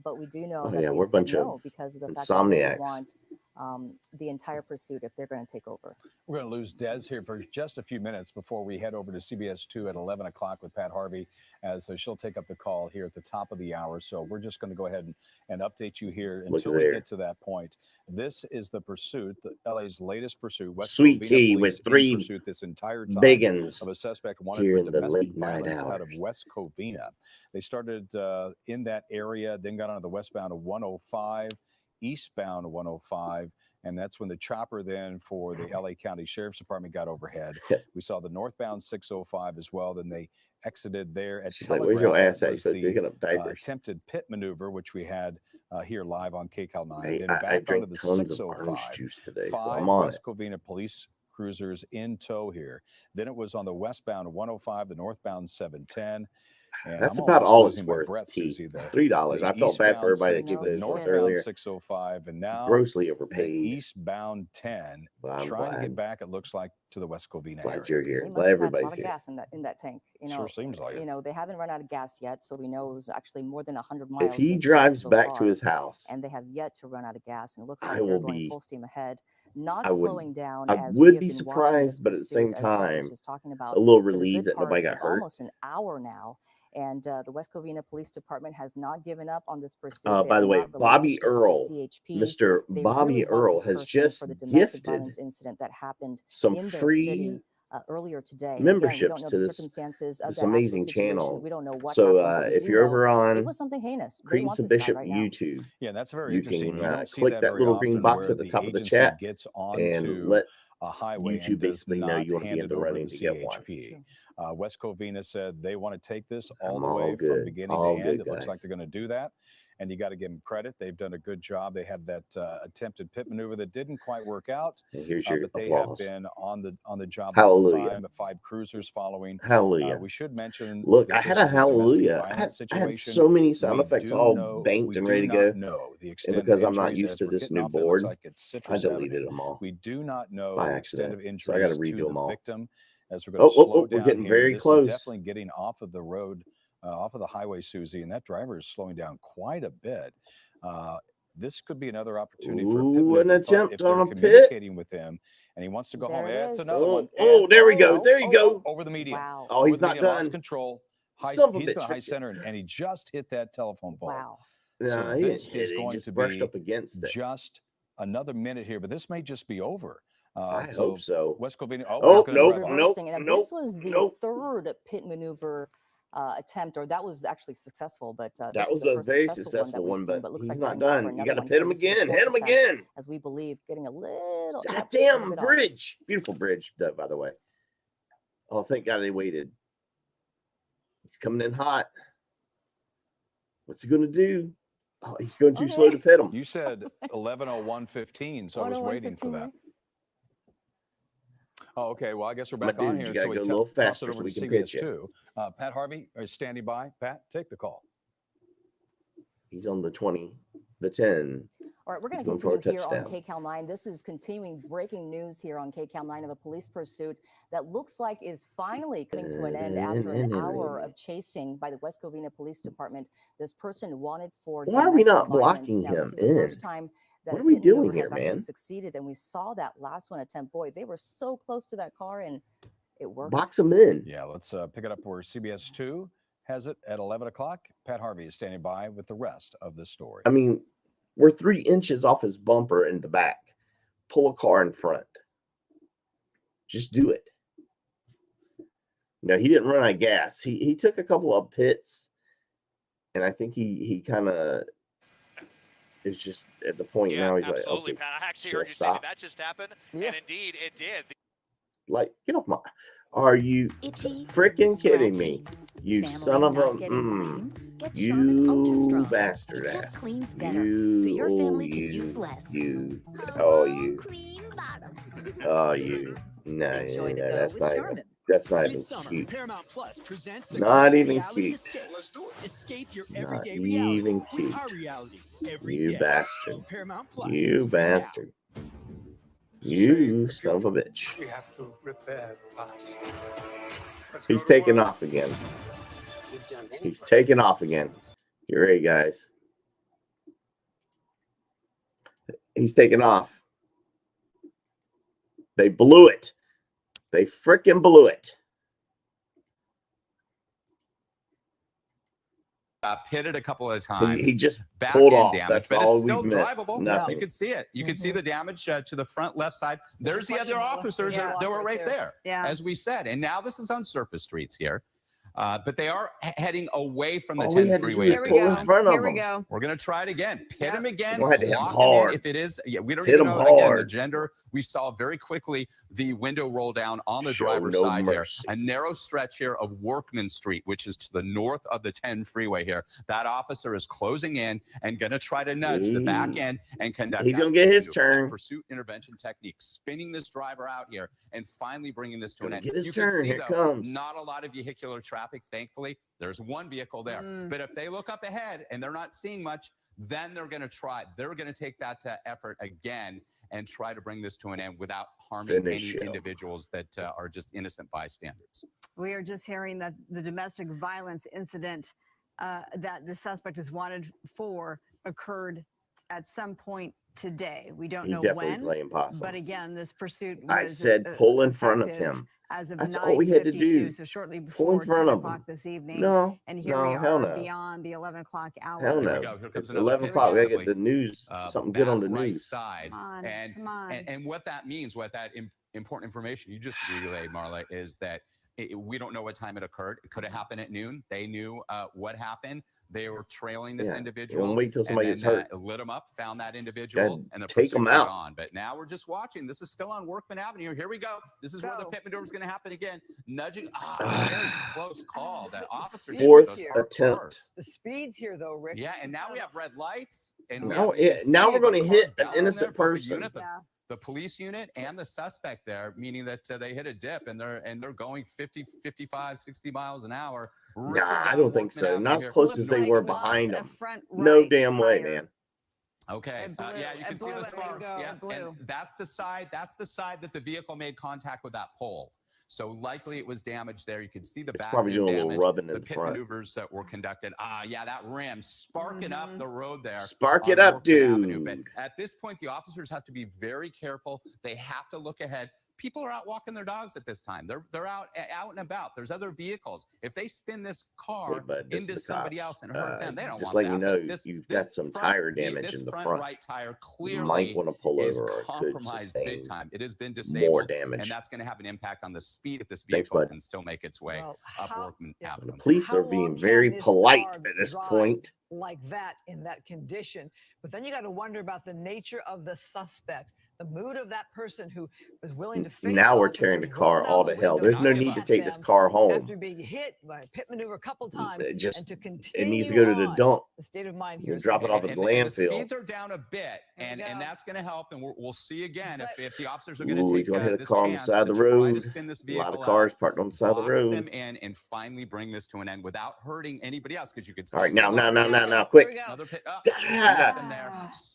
But we do know Oh that yeah, they we're a said bunch of no because of the fact that they insomniacs. want the entire pursuit if they're going to take over. We're going to lose Des here for just a few minutes before we head over to CBS 2 at 11 o'clock with Pat Harvey, as she'll take up the call here at the top of the hour. So we're just going to go ahead and update you here until we get to that point. This is the pursuit, LA's latest pursuit. Sweet Tea with 3 pursuit this entire time big uns of a suspect wanted for domestic violence out of West Covina. They started in that area, then got on the westbound of 105, eastbound 105. And that's when the chopper then for the LA County Sheriff's Department got overhead. We saw the northbound 605 as well. Then they exited there at She's like, where's your ass at? So picking up diapers. Attempted pit maneuver, which we had here live on KCAL 9. Hey, then back I drank onto the tons 605. of orange juice today, 5 so I'm on West Covina police cruisers in tow here. Then it was on the westbound 105, the northbound 710. And that's I'm about all it's losing my worth. breath, Susie, $3. I felt bad for everybody that did this earlier. 605, and now grossly overpaid. Eastbound 10, trying to get back. It looks like to the West Covina area. You're here. They must have had a lot of gas in that tank. You know, sure seems like it. You know, they haven't run out of gas yet, so we know it was actually more than 100 miles. If he drives back to his house, and they have yet to run out of gas, and it looks like they're going full steam ahead, not slowing down. I would be surprised, but at the same time, just talking about a little relieved that nobody got hurt. Almost an hour now. And the West Covina Police Department has not given up on this pursuit. By the way, Bobby Earl, Mr. Bobby Earl has just gifted incident that happened some free earlier today. memberships to this amazing channel. We don't know what. So if you're over on it was something heinous. Credence and Bishop YouTube, that's very you interesting. can click that little green box at the top of the chat and let a highway YouTube basically know you want to be in the running to get one. West Covina said they want to take this all the way from beginning to end. It looks like they're going to do that. And you got to give them credit. They've done a good job. They had that attempted pit maneuver that didn't quite work out. And here's your but they have been on the job hallelujah. The whole time. 5 cruisers following. Hallelujah. We should mention. Look, I had a hallelujah. I had so many sound effects all banked and ready to go. And because I'm not used to this new board, I deleted them all. We do not know by the extent of accident. So I injuries got to redo to them the all. victim. As we're going to slow down we're getting here. very this close. Is definitely getting off of the road, off of the highway, Susie, and that driver is slowing down quite a bit. This could be another opportunity for a pit an attempt if on they're a communicating with him, and he wants to go home. It's another one. Oh, there we go. There you go. Over the median. Wow. Oh, he's not done. Lost control. He's going to high center, and he just hit that telephone pole. Wow. So this is going to brushed be up against it. Just another minute here, but this may just be over. I hope so. West Covina. Nope. This was the third pit maneuver attempt, or that was actually successful, but that was a very successful one. But looks he's like not done. You got to pit him again. Hit him again. As we believe, getting a little. Goddamn bridge. Beautiful bridge, by the way. Oh, thank God they waited. He's coming in hot. What's he going to do? Oh, he's going too slow to pit him. You said 11:01:15, so I was waiting for that. Oh, okay. Well, I guess we're back on here. You got to go a little faster so we can pitch you. Pat Harvey is standing by. Pat, take the call. He's on the 20, the 10. All right, we're going to continue here on KCAL 9. This is continuing breaking news here on KCAL 9 of a police pursuit that looks like is finally coming to an end after an hour of chasing by the West Covina Police Department. This person wanted for why are we not blocking him this is the first time that what are we doing here, man? Succeeded, and we saw that last one attempt. Boy, they were so close to that car, and it worked. Box them in. Yeah, let's pick it up where CBS 2 has it at 11 o'clock. Pat Harvey is standing by with the rest of the story. I mean, we're 3 inches off his bumper in the back. Pull a car in front. Just do it. No, he didn't run out of gas. He took a couple of pits, and I think he kind of is just at the point now. He's like, okay, Pat. I actually heard you say that just happened, and indeed it did. Like, get off my. Are you freaking kidding me? You son of a you bastard ass. You, so your family can use less. You. No, that's not even cute. Paramount Plus presents the not even cute. Escape. Let's do it. Escape your not everyday even reality cute. with our reality every You day. bastard. Paramount Plus. You bastard. You son of a bitch. We have to repair the past. He's taking off again. He's taking off again. Get ready, guys. He's taking off. They blew it. They freaking blew it. Pitted a couple of times. He just back pulled end off. damage, That's but all it's still we've missed. drivable. Nothing. You could see it. You could see the damage to the front left side. There's the other officers that were right there, as we said. And now this is on surface streets here. But they are heading away from the 10 freeway. Here we go. We're going to try it again. Pit him again. Go ahead and hit him Block hard. him in. If it is, we don't Hit even him know, again, the hard. gender. We saw very quickly the window roll down on the Show driver's no side mercy. here. A narrow stretch here of Workman Street, which is to the north of the 10 freeway here. That officer is closing in and going to try to nudge the back end and conduct. He's going to get his turn. Pursuit intervention technique, spinning this driver out here and finally bringing this to an end. Get his You turn. can see, Here it though, comes. not a lot of vehicular traffic, thankfully. There's one vehicle there. But if they look up ahead and they're not seeing much, then they're going to try. They're going to take that effort again and try to bring this to an end without harming any individuals that are just innocent bystanders. We are just hearing that the domestic violence incident that the suspect is wanted for occurred at some point today. We don't know when, but again, this pursuit was I said pull in front of him. As of That's all we had to do. So shortly Pull in before front 10 of o'clock him. this evening. No, and here we are beyond the 11 o'clock hour. Hell no. It's 11 o'clock. We got to get the news, something good on the news. Side. Come on. And what that means, what that important information you just relayed, Marla, is that we don't know what time it occurred. It could have happened at noon. They knew what happened. They were trailing this individual. Wait till somebody gets hurt. Lit them up, found that individual, and the take them pursuit was out. on. But now we're just watching. This is still on Workman Avenue. Here we go. This is where the pit maneuver is going to happen again. Nudging. Very close call. That officer. Fourth attempt. The speeds here, though, Rick. Yeah, and now we have red lights. And now we're going to hit an innocent person. The police unit and the suspect there, meaning that they hit a dip and they're going 50, 55, 60 miles an hour. Nah, I don't think so. Not as close as they were behind them. No damn way, man. Okay. Yeah, you can see the sparks. Yeah, and that's the side that the vehicle made contact with that pole. So likely it was damaged there. You can see the back probably doing a little rubbing in the the pit front. maneuvers that were conducted. Yeah, that rim sparking up the road there. Spark it up, dude. But at this point, the officers have to be very careful. They have to look ahead. People are out walking their dogs at this time. They're out and about. There's other vehicles. If they spin this car into somebody else and hurt them, they don't just want let that. you know you've got some tire damage in the front. Right tire clearly you might want to pull over or compromised big time. It has been disabled. More damage. And that's going to have an impact on the speed if this vehicle can still make its way up Workman Avenue. The police are being very polite at this point. Like that in that condition. But then you got to wonder about the nature of the suspect, the mood of that person who was willing to face. Now we're tearing the car all to hell. There's no need to take this car home. After being hit by a pit maneuver a couple times, and to continue it needs to go to the dump. The state of mind here. Drop it off at the landfill. The speeds are down a bit, and that's going to help. And we'll see again if the officers are going to take hit a this car on the chance side of the to try road. to spin this A vehicle lot of cars parked on the side of the box road. them in, and finally bring this to an end without hurting anybody else. Because you could. All right, now, quick. Another pit.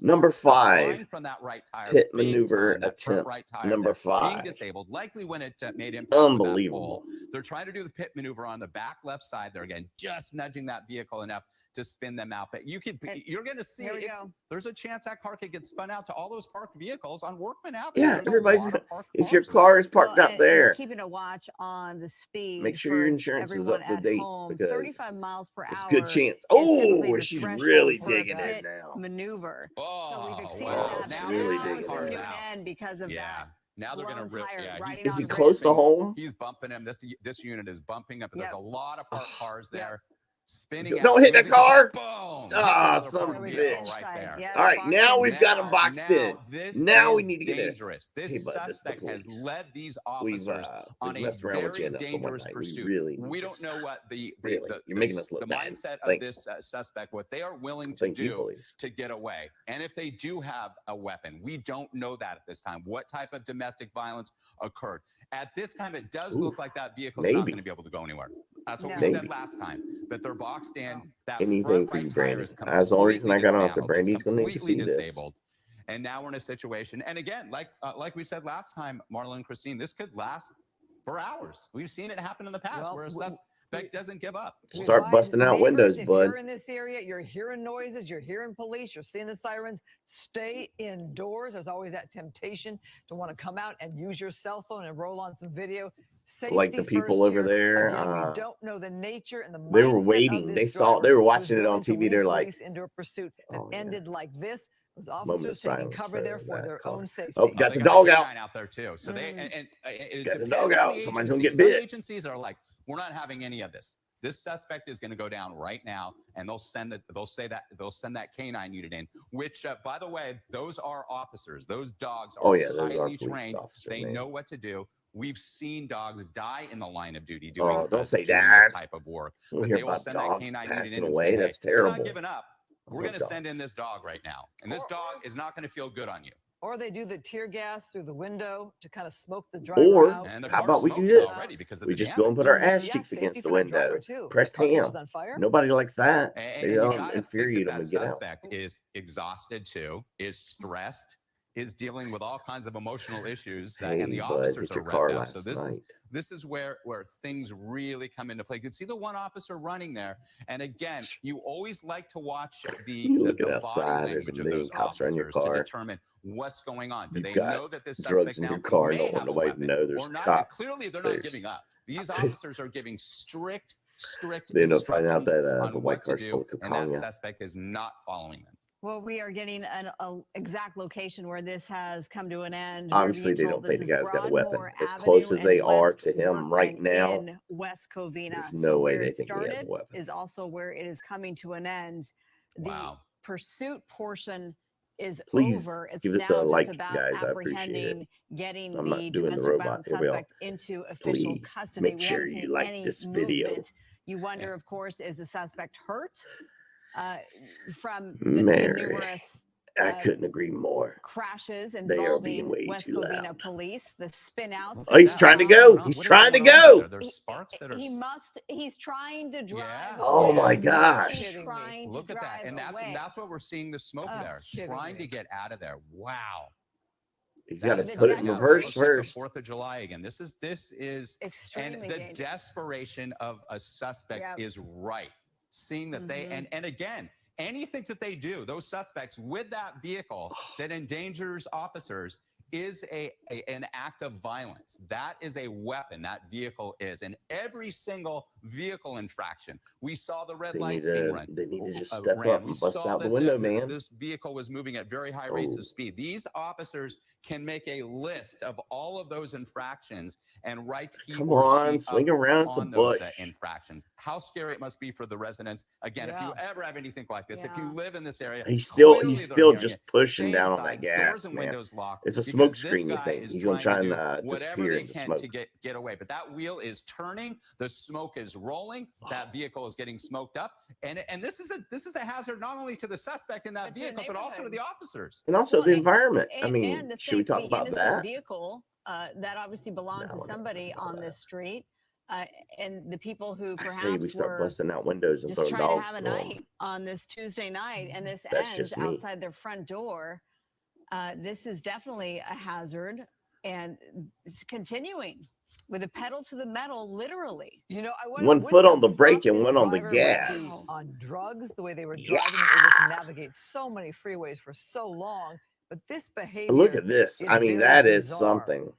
Number 5. From that right tire. Pit maneuver attempt. Right tire Number 5. Being disabled, likely when it made impact. Unbelievable. They're trying to do the pit maneuver on the back left side there again, just nudging that vehicle enough to spin them out. But you're going to see there's a chance that car could get spun out to all those parked vehicles on Workman Avenue. Yeah, everybody's if your car is parked out there, keeping a watch on the speed. Make sure your insurance is up to date because 35 miles per hour. It's a good chance. Oh, she's really digging it now. Maneuver. Oh, so we've seen now really digging it out because of that. Now they're going to is he close to home? He's bumping him. This unit is bumping up. There's a lot of parked cars there. Spinning Don't hit the car. Boom. Son of a bitch. Right there. All right, now we've got him boxed in. Now we need to get it. Dangerous. This suspect has led these officers on a very dangerous pursuit. We don't know what the mindset of this suspect, what they are willing to do to get away. And if they do have a weapon, we don't know that at this time. What type of domestic violence occurred? At this time, it does look like that vehicle is not going to be able to go anywhere. That's what we said last time. But they're boxed in. That anything for you, Brandon. That's the only reason I got on. So Brandy's going to need to see this. And now we're in a situation. And again, like we said last time, Marla and Christine, this could last for hours. We've seen it happen in the past. suspect doesn't give up. Start busting out windows, if bud. you're in this area, you're hearing noises, you're hearing police, you're seeing the sirens, stay indoors. There's always that temptation to want to come out and use your cell phone and roll on some video. Safety like the people over there, again, we don't know the nature and the mindset they were waiting. They were watching it on TV. They're like, into a pursuit that ended like this. With Moment officers of taking cover there for their own safety. Oh, got the dog out there too. So they got the dog out. Somebody's gonna get bit. Some agencies are like, we're not having any of this. This suspect is going to go down right now, and they'll send that canine unit in. Which, by the way, those are officers. Those dogs are highly trained. They know what to do. We've seen dogs die in the line of duty doing, don't say doing that. this type of work. But they will send that canine unit in and away. say, That's hey, terrible. we're not giving up. We're going to send in this dog right now. And this dog is not going to feel good on you. Or they do the tear gas through the window to kind of smoke the driver out. And how about we do this? We just go and put our ass cheeks against the window. Press ham. Nobody likes that. They don't infuriate them and get out. The suspect is exhausted too, is stressed, is dealing with all kinds of emotional issues, and the officers are revved up. So this is where things really come into play. You can see the one officer running there, and again, you always like to watch the body language of those officers to determine what's going on. Do they know that this suspect now may have a weapon or not? Clearly, they're not giving up. These officers are giving strict instructions on what to do, and that suspect is not following them. Well, we are getting an exact location where this has come to an end. Obviously, they don't think the guy's got a weapon. As close as they are to him right now, in West Covina. There's no way they think he has a weapon. Is also where it is coming to an end. The pursuit portion is over. It's give us now a like, just about guys. apprehending, getting I'm the domestic violence suspect into official custody. Make sure you like this video. You wonder, of course, is the suspect hurt? From the numerous I couldn't agree more. Crashes involving West Covina police, the spin outs. Oh, he's trying to go. He's trying to go. There's sparks that are. He's trying to drive. Yeah. Oh my gosh. Look at that. And that's what we're seeing the smoke there. Trying to get out of there. Wow. He's got to put it in reverse first. 4th of July again. This is extremely and the desperation of a suspect is right. Seeing that they and again, anything that they do, those suspects with that vehicle that endangers officers is an act of violence. That is a weapon. That vehicle is. And every single vehicle infraction, we saw the red lights being run. They need to just step up and bust out the window, man. This vehicle was moving at very high rates of speed. These officers can make a list of all of those infractions and write Come on, swing around some bush. Infractions. How scary it must be for the residents. Again, if you ever have anything like this, if you live in this area, he's still just pushing down on that gas. Doors and windows locked. It's a smoke screen, you think. He's going to try and whatever they can to get away. But that wheel is turning. The smoke is rolling. That vehicle is getting smoked up. And this is a hazard not only to the suspect in that vehicle, but also to the officers. And also the environment. I mean, should we talk about that? Vehicle that obviously belonged to somebody on this street. And the people who perhaps we start busting out windows and just throwing trying dogs to have a night on this Tuesday night, and this ends outside their front door. This is definitely a hazard, and it's continuing with the pedal to the metal, literally. You know, one foot on the brake and one on the gas. On drugs, the way they were driving, able to navigate so many freeways for so long. But this behavior. Look at this. I mean, that is something.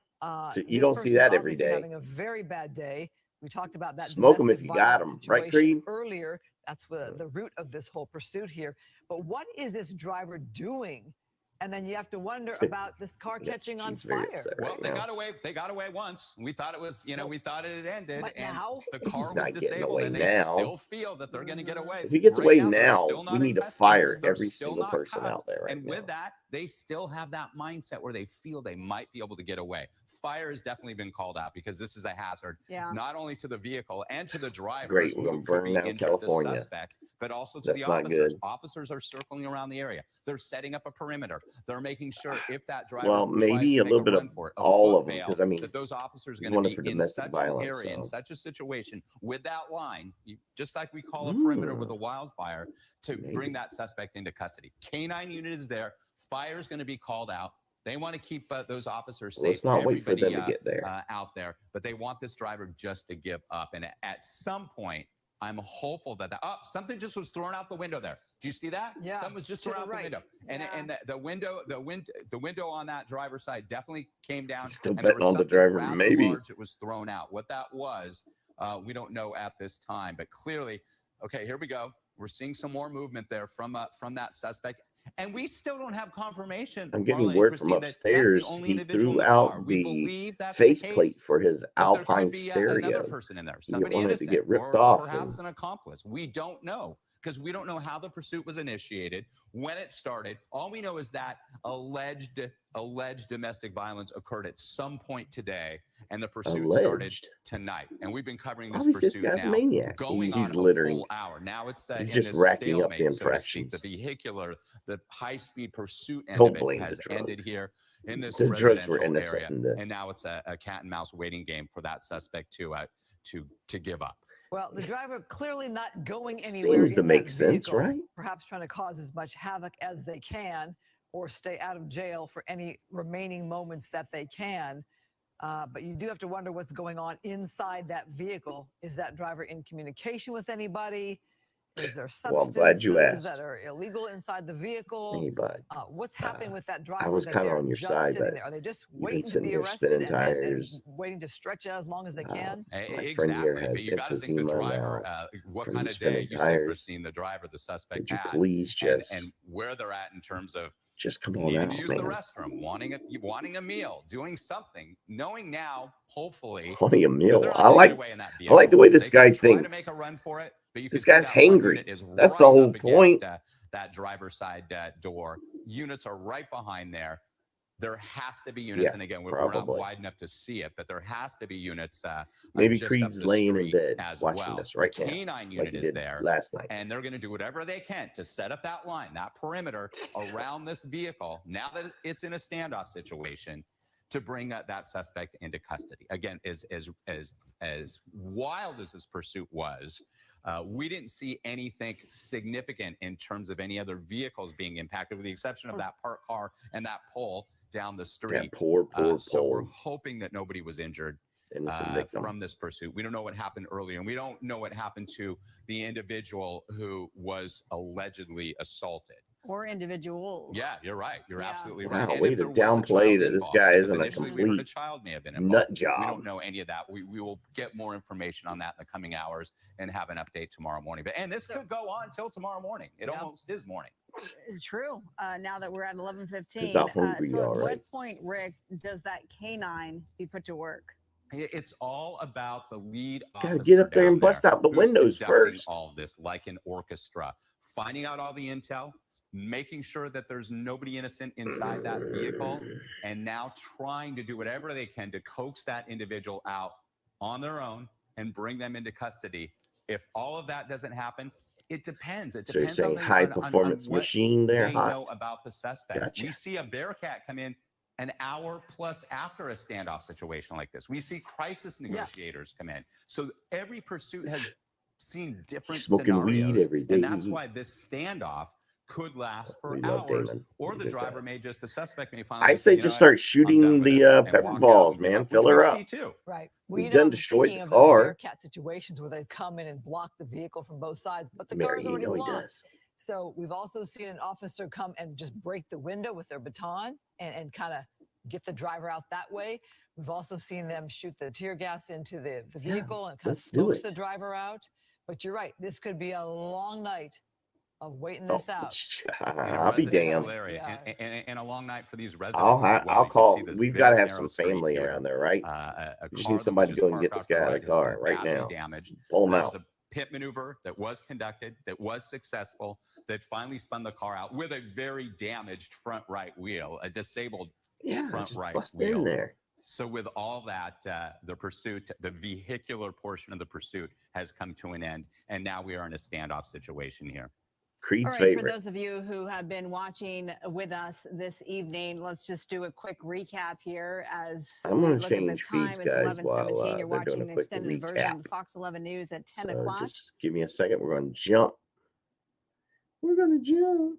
You don't see that every day. Having a very bad day. We talked about that. Smoke them if you got them, right, Creed? Earlier, that's the root of this whole pursuit here. But what is this driver doing? And then you have to wonder about this car catching on fire. Well, they got away. They got away once. We thought it was, we thought it had ended. But and now the car was disabled, and they still feel that they're going to get away. If he gets away now, we need to fire every single person out there. And with that, they still have that mindset where they feel they might be able to get away. Fire has definitely been called out because this is a hazard, not only to the vehicle and to the driver. Great, we're going to burn down California. Suspect, but also to the officers. Officers are circling around the area. They're setting up a perimeter. They're making sure if that driver maybe a little bit of all of them, because I mean, that those officers are going to be in such an area, in such a situation with that line, just like we call a perimeter with a wildfire, to bring that suspect into custody. Canine unit is there. Fire is going to be called out. They want to keep those officers safe. Let's not wait for them to get there. Out there, but they want this driver just to give up. And at some point, I'm hopeful that something just was thrown out the window there. Do you see that? Yeah. Something was just thrown out the window, and the window on that driver's side definitely came down. Still betting on the driver, maybe. Large, it was thrown out. What that was, we don't know at this time. But clearly, okay, here we go. We're seeing some more movement there from that suspect. And we still don't have confirmation. I'm getting word from upstairs. He threw out the faceplate for his Alpine stereo. Another person in there. Somebody wanted innocent, to get ripped or off. Perhaps an accomplice. We don't know, because we don't know how the pursuit was initiated, when it started. All we know is that alleged domestic violence occurred at some point today, and the pursuit started tonight. And we've been covering this pursuit now, maniac. going He's on littering. A full hour. Now it's he's just racking up the infractions. So the vehicular, the high-speed pursuit end of it has ended here in this residential area, and now it's a cat and mouse waiting game for that suspect to give up. Well, the driver clearly not going anywhere. Seems to make sense, right? Perhaps trying to cause as much havoc as they can, or stay out of jail for any remaining moments that they can. But you do have to wonder what's going on inside that vehicle. Is that driver in communication with anybody? Is there substances that are illegal inside the vehicle? What's happening with that driver? I was kind of on your side, but are they just waiting to be arrested and waiting to stretch out as long as they can? Exactly. But you got to think the driver, what kind of day you said, Christine, the driver, the suspect had, and where they're at in terms of just come on needing out, to use man. the restroom, wanting a meal, doing something, knowing now, hopefully, wanting a meal. I like the way this guy thinks. To make a run for it, but you this guy's hangry. That's the whole point. That driver's side door. Units are right behind there. There has to be units, and again, we're not wide enough to see it, but there has to be units. Maybe Creed's laying in bed watching this right now. The canine unit is there last night, and they're going to do whatever they can to set up that line, that perimeter around this vehicle. Now that it's in a standoff situation, to bring that suspect into custody. Again, as wild as this pursuit was, we didn't see anything significant in terms of any other vehicles being impacted, with the exception of that parked car and that pole down the street. That poor so we're hoping that nobody was injured from this pursuit. We don't know what happened earlier, and we don't know what happened to the individual who was allegedly assaulted. Or individuals. Yeah, you're right. You're absolutely right. Wow, way to downplay that this guy isn't a complete a child may have been nut job. We don't know any of that. We will get more information on that in the coming hours and have an update tomorrow morning. And this could go on until tomorrow morning. It almost is morning. True. Now that we're at 11:15. So at what point, Rick, does that canine be put to work? It's all about the lead officer. Gotta get up there and bust out the windows first. All of this like an orchestra, finding out all the intel, making sure that there's nobody innocent inside that vehicle, and now trying to do whatever they can to coax that individual out on their own and bring them into custody. If all of that doesn't happen, it depends. It depends on the high performance machine there. They know about the suspect. We see a Bearcat come in an hour plus after a standoff situation like this. We see crisis negotiators come in. So every pursuit has seen different smoking weed every day, and that's why this standoff could last for hours, or the driver may the suspect may finally. I say just start shooting the pepper balls, man. Fill her up. Right. We've done destroyed the car. Bearcat situations where they come in and block the vehicle from both sides, but the car is already blocked. So we've also seen an officer come and just break the window with their baton and kind of get the driver out that way. We've also seen them shoot the tear gas into the vehicle and kind of smokes the driver out. But you're right. This could be a long night of waiting this out. I'll be damned. And a long night for these residents. I'll call. We've got to have some family around there, right? We just need somebody to go and get this guy out of the car right now. Pull him out. Pit maneuver that was conducted, that was successful, that finally spun the car out with a very damaged front right wheel, a disabled front right wheel. In there. So with all that, the pursuit, the vehicular portion of the pursuit has come to an end, and now we are in a standoff situation here. Creed's favorite. For those of you who have been watching with us this evening, let's just do a quick recap here as I'm going to change the time. It's 11:17. You're watching an extended version of Fox 11 News at 10 o'clock. Just give me a second. We're going to jump. We're going to jump.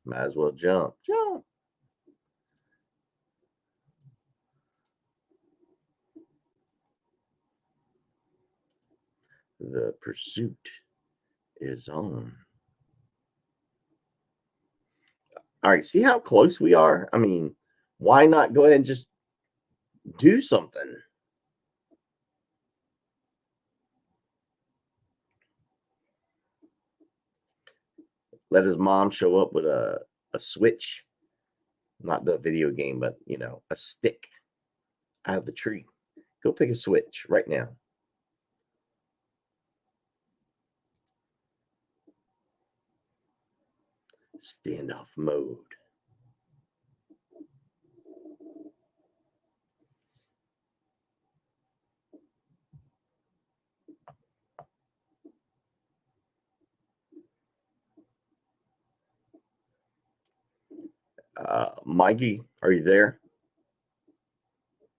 Might as well jump. Jump. The pursuit is on. All right, see how close we are? I mean, why not go ahead and just do something? Let his mom show up with a switch. Not the video game, but, you know, a stick out of the tree. Go pick a switch right now. Standoff mode. Mikey, are you there?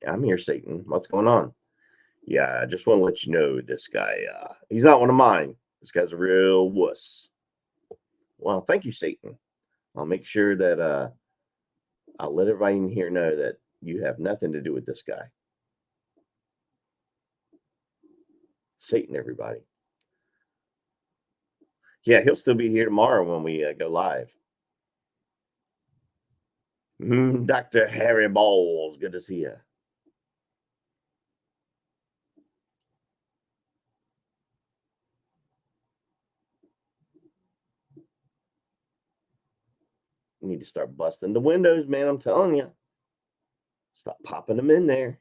I'm here, Satan. What's going on? Yeah, I just want to let you know this guy, he's not one of mine. This guy's a real wuss. Well, thank you, Satan. I'll make sure that I'll let everybody in here know that you have nothing to do with this guy. Satan, everybody. Yeah, he'll still be here tomorrow when we go live. Dr. Harry Balls, good to see you. You need to start busting the windows, man. I'm telling you. Stop popping them in there.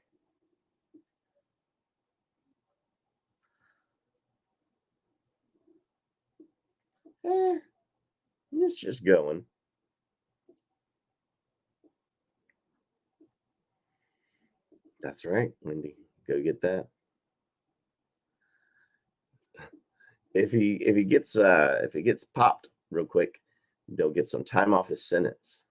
It's just going. That's right, Wendy. Go get that. If he gets popped real quick, they'll get some time off his sentence.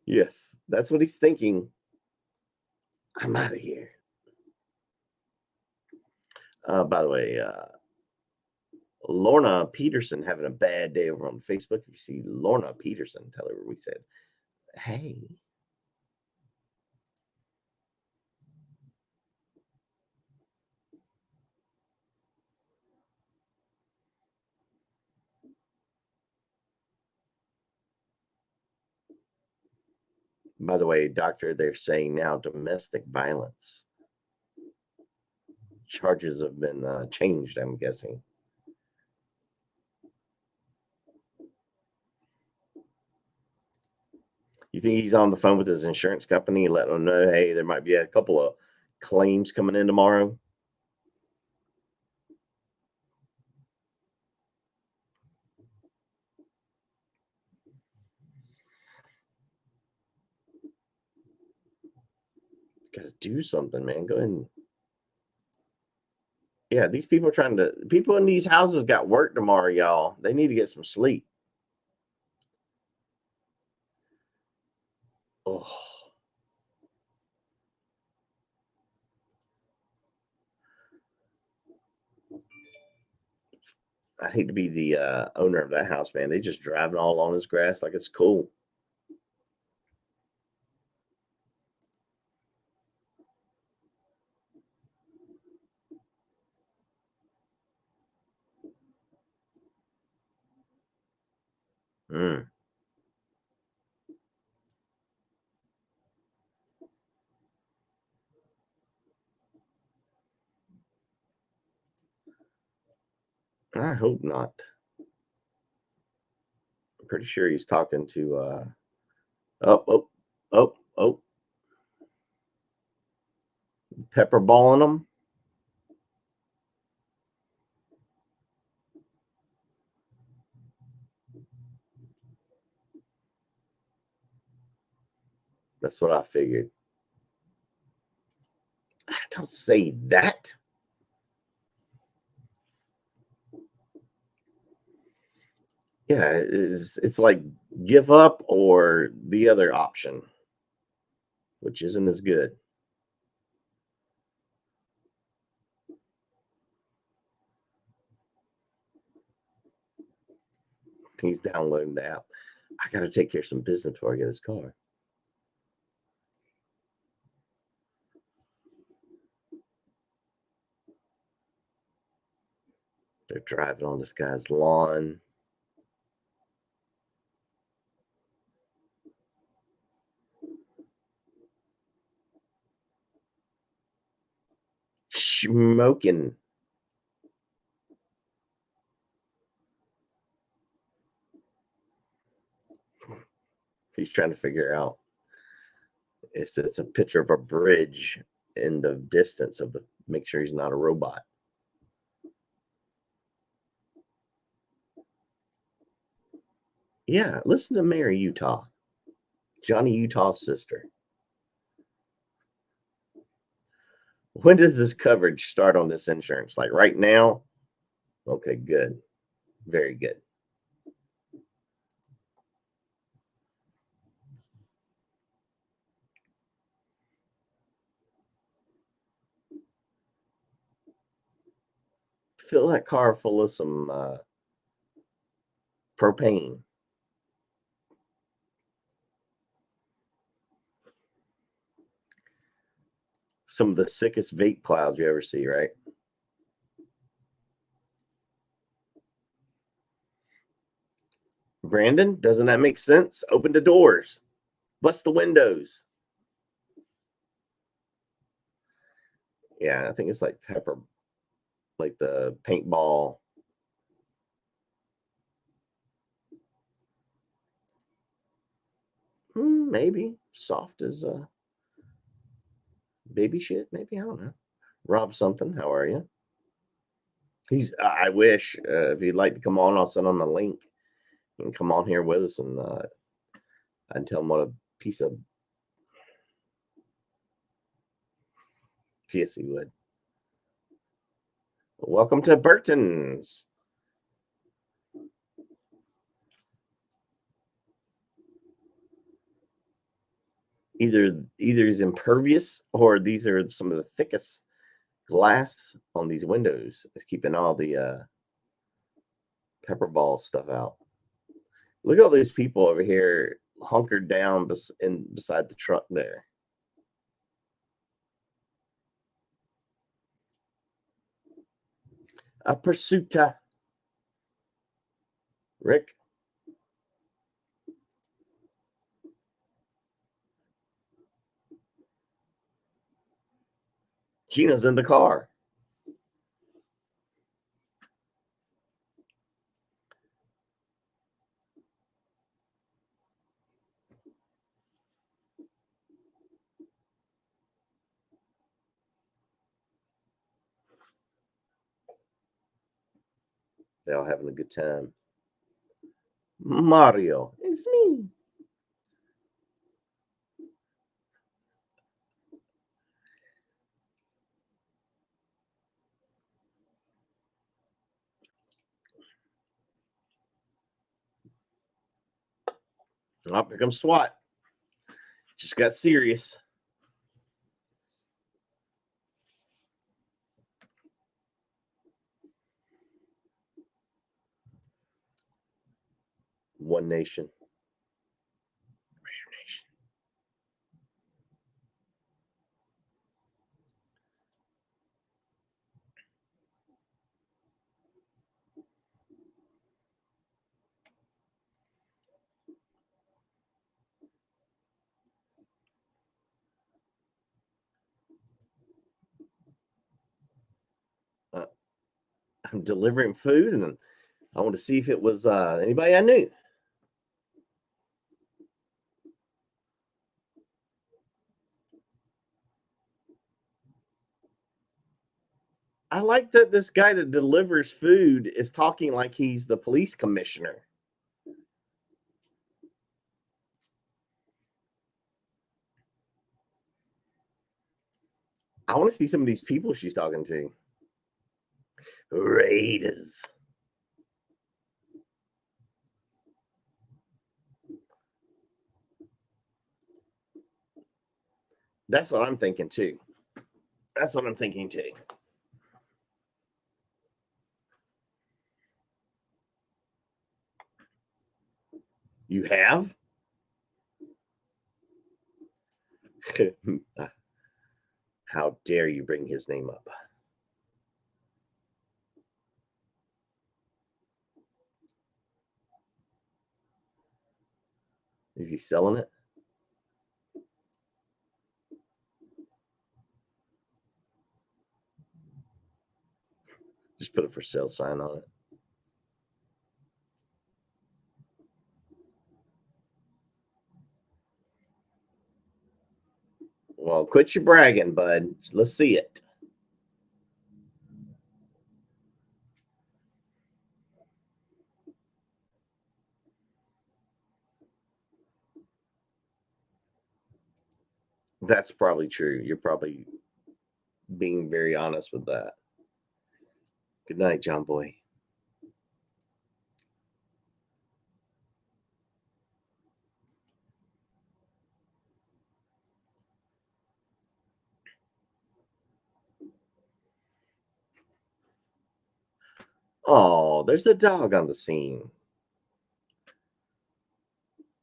Yes, that's what he's thinking. I'm out of here. By the way, Lorna Peterson having a bad day over on Facebook. If you see Lorna Peterson, tell her we said, hey. By the way, doctor, they're saying now domestic violence. Charges have been changed, I'm guessing. You think he's on the phone with his insurance company, letting them know, hey, there might be a couple of claims coming in tomorrow? Gotta do something, man. Go ahead and... Yeah, these people people in these houses got work tomorrow, y'all. They need to get some sleep. Oh. I hate to be the owner of that house, man. They just driving all on this grass like it's cool. I hope not. I'm pretty sure he's talking to pepper balling them. That's what I figured. Don't say that. Yeah, it's like give up or the other option, which isn't as good. He's downloading the app. I got to take care of some business before I get his car. They're driving on this guy's lawn. Smoking. He's trying to figure out if it's a picture of a bridge in the distance of the, make sure he's not a robot. Yeah, listen to Mary Utah, Johnny Utah's sister. When does this coverage start on this insurance? Like right now? Okay, good. Very good. Fill that car full of some propane. Some of the sickest vape clouds you ever see, right? Brandon, doesn't that make sense? Open the doors. Bust the windows. Yeah, I think it's like pepper, like the paintball. Maybe. Soft as baby shit, maybe. I don't know. Rob something, how are you? I wish if you'd like to come on, I'll send him a link. You can come on here with us and tell him what a piece of. Yes, he would. Welcome to Burton's. Either he's impervious or these are some of the thickest glass on these windows. It's keeping all the pepper ball stuff out. Look at all these people over here hunkered down beside the truck there. A Pursuita. Rick. Gina's in the car. They're all having a good time. Mario, it's me. Oh, here comes SWAT. Just got serious. One Nation. Raider Nation. I'm delivering food, and I want to see if it was anybody I knew. I like that this guy that delivers food is talking like he's the police commissioner. I want to see some of these people she's talking to. Raiders. That's what I'm thinking too. That's what I'm thinking too. You have? How dare you bring his name up? Is he selling it? Just put a for sale sign on it. Well, quit your bragging, bud. Let's see it. That's probably true. You're probably being very honest with that. Good night, John Boy. Oh, there's a dog on the scene.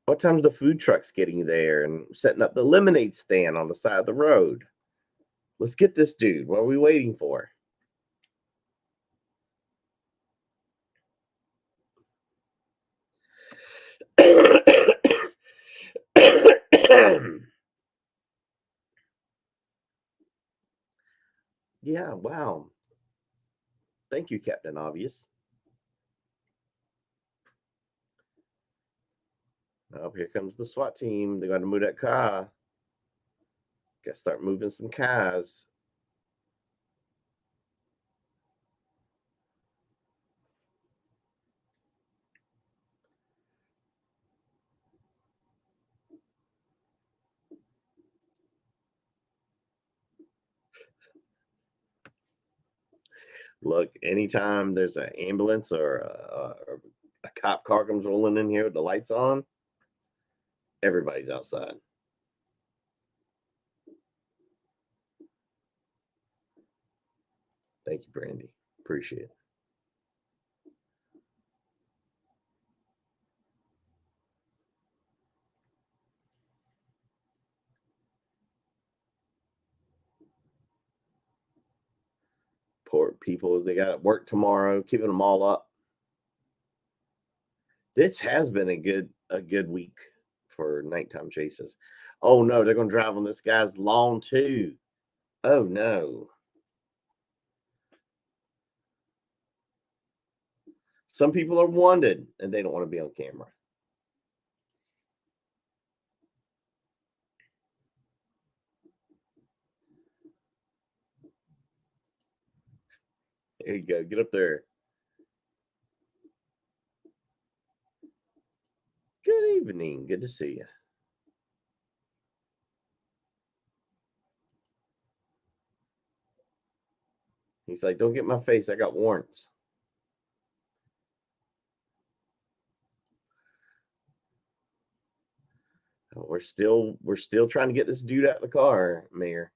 What time's the food trucks getting there and setting up the lemonade stand on the side of the road? Let's get this dude. What are we waiting for? Yeah, wow. Thank you, Captain Obvious. Oh, here comes the SWAT team. They're going to move that car. Got to start moving some cars. Look, anytime there's an ambulance or a cop car comes rolling in here with the lights on, everybody's outside. Thank you, Brandy. Appreciate it. Poor people, they got work tomorrow, keeping them all up. This has been a good week for nighttime chases. Oh no, they're gonna drive on this guy's lawn too. Oh no. Some people are wanted and they don't want to be on camera. There you go. Get up there. Good evening. Good to see you. He's like, don't get my face. I got warrants. We're still trying to get this dude out of the car, Mayor.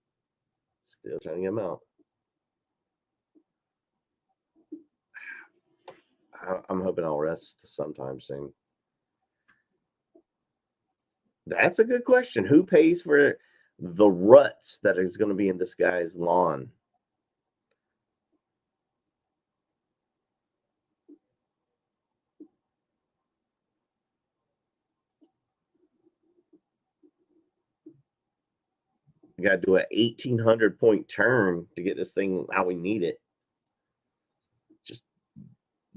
Still trying to get him out. I'm hoping I'll rest sometime soon. That's a good question. Who pays for the ruts that is going to be in this guy's lawn? We got to do an 1,800 point turn to get this thing how we need it. Just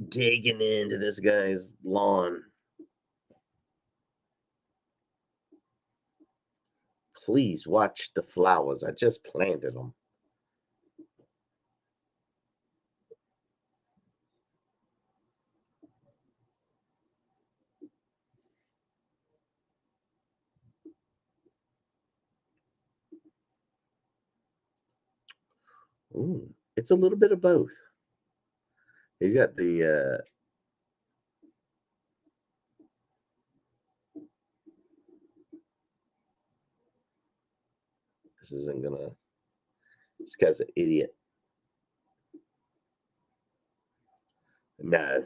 digging into this guy's lawn. Please watch the flowers. I just planted them. Ooh, it's a little bit of both. He's got the this isn't gonna. This guy's an idiot. No,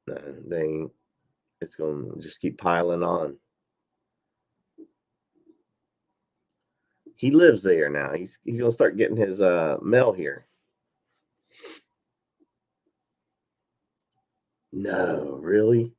they ain't. It's going to just keep piling on. He lives there now. He's going to start getting his mail here. No, really?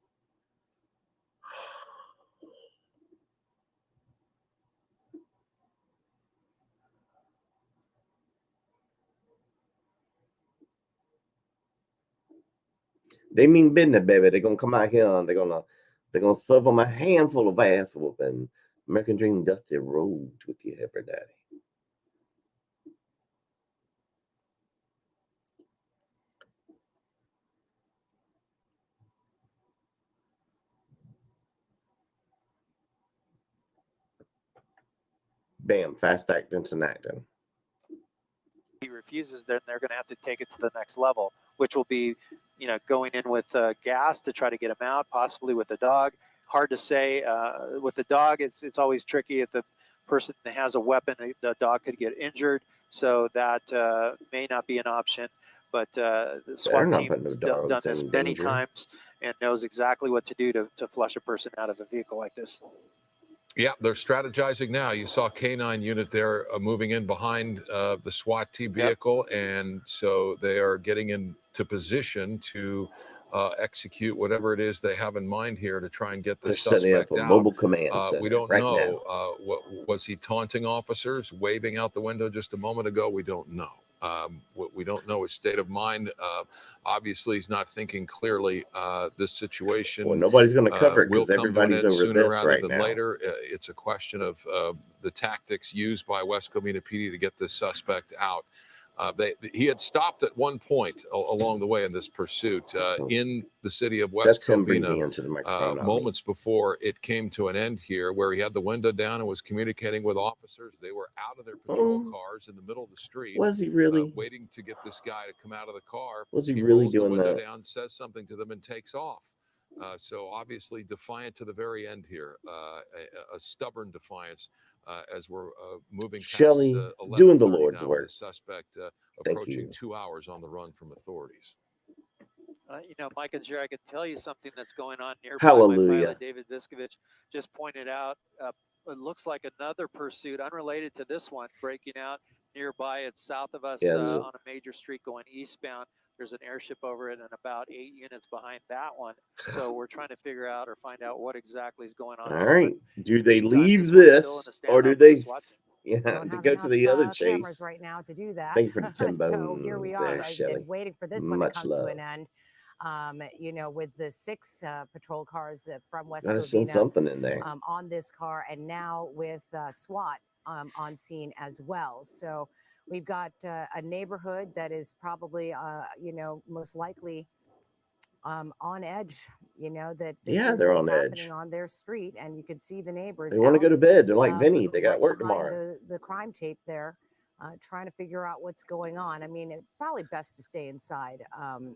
They mean business, baby. They're gonna come out here and they're gonna serve them a handful of ass whooping. American Dream Dusty Road with you every day. Bam, fast acting and acting. He refuses, then they're going to have to take it to the next level, which will be, going in with gas to try to get him out, possibly with the dog. Hard to say. With the dog, it's always tricky. If the person has a weapon, the dog could get injured, so that may not be an option. But the SWAT team has done this many times and knows exactly what to do to flush a person out of a vehicle like this. Yeah, they're strategizing now. You saw a K-9 unit there moving in behind the SWAT team vehicle, and so they are getting into position to execute whatever it is they have in mind here to try and get the suspect out. Mobile command center we don't right know. Was he taunting officers, waving out the window just a moment ago? We don't know. What we don't know his state of mind. Obviously, he's not thinking clearly. This situation. Well, nobody's going to cover it because everybody's over sooner this rather right than now. Later. It's a question of the tactics used by West Covina PD to get this suspect out. He had stopped at one point along the way in this pursuit in the city of West Covina moments before it came to an end here, where he had the window down and was communicating with officers. They were out of their patrol cars in the middle of the street. Was he really waiting to get this guy to come out of the car? Was he really rolls doing the window that? down, says something to them, and takes off. So obviously defiant to the very end here, a stubborn defiance as we're moving past Shelley, doing the Lord's now, work. The suspect approaching 2 hours on the run from authorities. Mike and Jerry, I could tell you something that's going on nearby. Hallelujah. My pilot, David Viskovich, just pointed out, it looks like another pursuit unrelated to this one breaking out nearby. It's south of us on a major street going eastbound. There's an airship over it and about 8 units behind that one. So we're trying to figure out or find out what exactly is going on. All right. Do they leave this or do they to go to the other chase right now to do that? Thank you for the 10 bones. So here we are. I've been waiting for this one to come to an end. With the 6 patrol cars from West Covina, send something in there on this car, and now with SWAT on scene as well. So we've got a neighborhood that is probably, most likely on edge. That this is they're what's on edge. happening on their street, and you can see the neighbors. They want to go to bed. They're like Vinny. They got work behind tomorrow. The crime tape there. Trying to figure out what's going on. I mean, it's probably best to stay inside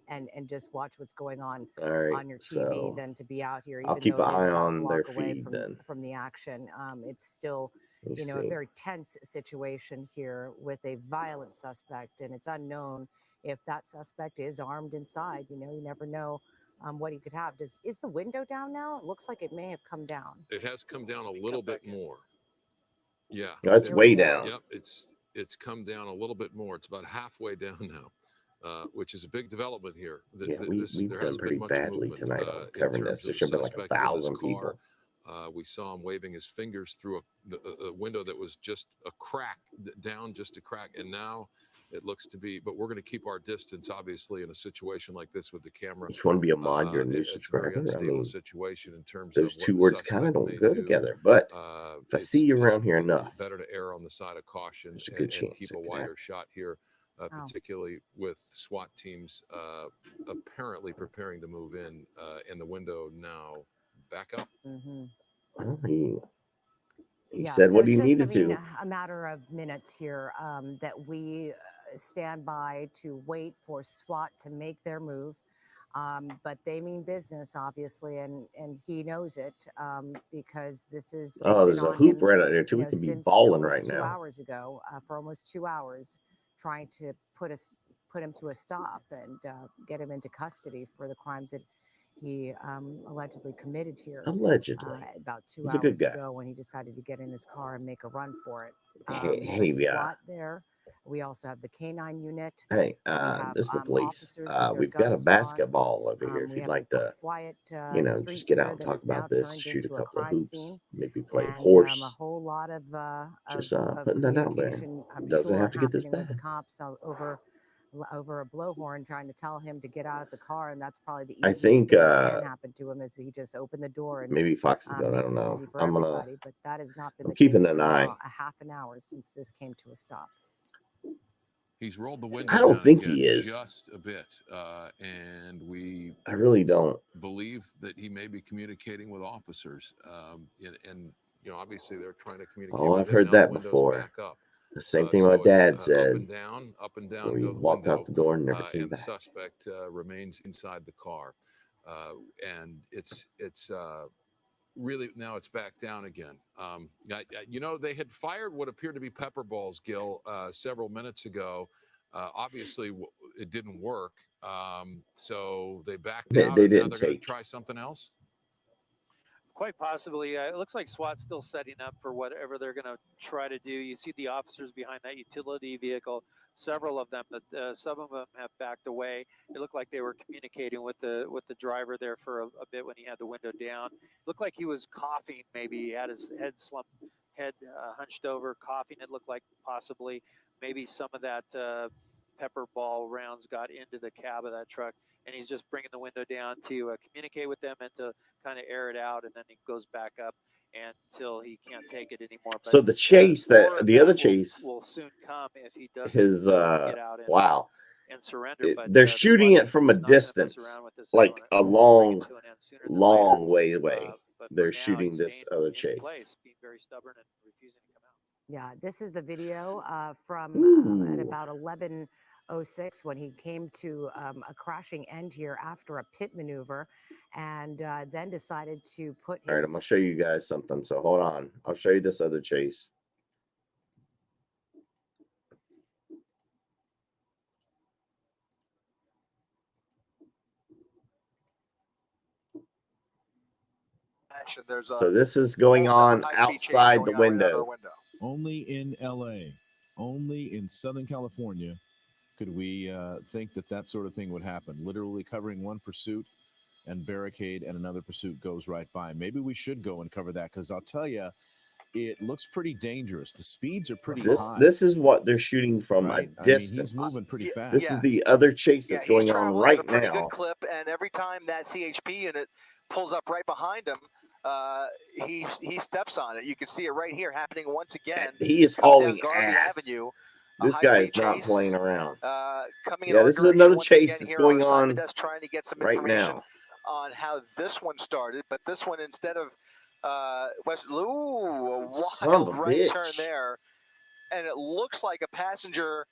and just watch what's going on on your TV than to be out here. Even I'll keep an eye on their feed from the action. It's still, a very tense situation here with a violent suspect, and it's unknown if that suspect is armed inside. You never know what he could have. Is the window down now? It looks like it may have come down. It has come down a little bit more. Yeah, that's way down. Yep, it's come down a little bit more. It's about halfway down now, which is a big development here. We've done pretty badly tonight on covering this. There should have been like 1,000 people. We saw him waving his fingers through a window that was just a crack, down just a crack, and now it looks to be. But we're going to keep our distance, obviously, in a situation like this with the camera. If you want to be a mod, you're a new subscriber. I mean, situation in terms those of two words kind of don't go together. But if I see you around here enough, better to err on the side of caution and keep a wider shot here, particularly with SWAT teams apparently preparing to move in the window now. Back up. Mm-hmm. Well, he said what he needed to. A matter of minutes here that we stand by to wait for SWAT to make their move. But they mean business, obviously, and he knows it because this is. There's a hoop right out there too. We could be balling right now. 2 hours ago, for almost 2 hours, trying to put him to a stop and get him into custody for the crimes that he allegedly committed here. Allegedly. About 2 He's a good hours guy. ago when he decided to get in his car and make a run for it. Hey, SWAT there. We also have the K-9 unit. Hey, this is the police. We've got a basketball over here. If you'd like to, quiet, just get out and talk about this, shoot a couple of hoops, maybe play horse. A whole lot of Just putting that out there. Doesn't have to get this bad. The cops over a blowhorn trying to tell him to get out of the car, and that's probably the easiest thing that can happen to him is he just opened the door and maybe Fox is going. I don't know. But that has not been I'm the keeping case an for eye. a half an hour since this came to a stop. He's rolled the window. I don't down think again he is. Just a bit, and we. I really don't believe that he may be communicating with officers, and obviously they're trying to communicate. Oh, I've heard that before. The same thing my dad said. Up and down. We walked out the door and never came and back. The suspect remains inside the car, and it's really now it's back down again. They had fired what appeared to be pepper balls, Gil, several minutes ago. Obviously, it didn't work, so they backed out. They and didn't now they're take. Try something else. Quite possibly. It looks like SWAT's still setting up for whatever they're going to try to do. You see the officers behind that utility vehicle. Several of them, some of them have backed away. It looked like they were communicating with the driver there for a bit when he had the window down. It looked like he was coughing. Maybe he had his head hunched over, coughing. It looked like possibly maybe some of that pepper ball rounds got into the cab of that truck, and he's just bringing the window down to communicate with them and to kind of air it out, and then he goes back up until he can't take it anymore. But, so the chase the other chase will soon come if he doesn't get out and surrender. But they're shooting it from a distance, like a long way away. They're shooting this other chase. Being very stubborn and refusing to come out. Yeah, this is the video from at about 11:06 when he came to a crashing end here after a pit maneuver, and then decided to put his... All right, I'm going to show you guys something. So hold on. I'll show you this other chase. So this is going on outside the window. Only in LA, only in Southern California could we think that sort of thing would happen. Literally covering one pursuit and barricade and another pursuit goes right by. Maybe we should go and cover that, because I'll tell you, it looks pretty dangerous. The speeds are pretty high. This is what they're shooting from a distance. I mean, he's moving pretty fast. This is the other chase that's going on right now. Good clip, and every time that CHP unit pulls up right behind him, he steps on it. You can see it right here happening once again. And he is hauling ass. Avenue. This guy is not playing around. Coming this is another chase that's going on trying to get some right information now on how this one started, but this one, instead of a wild right turn there, and it looks like a passenger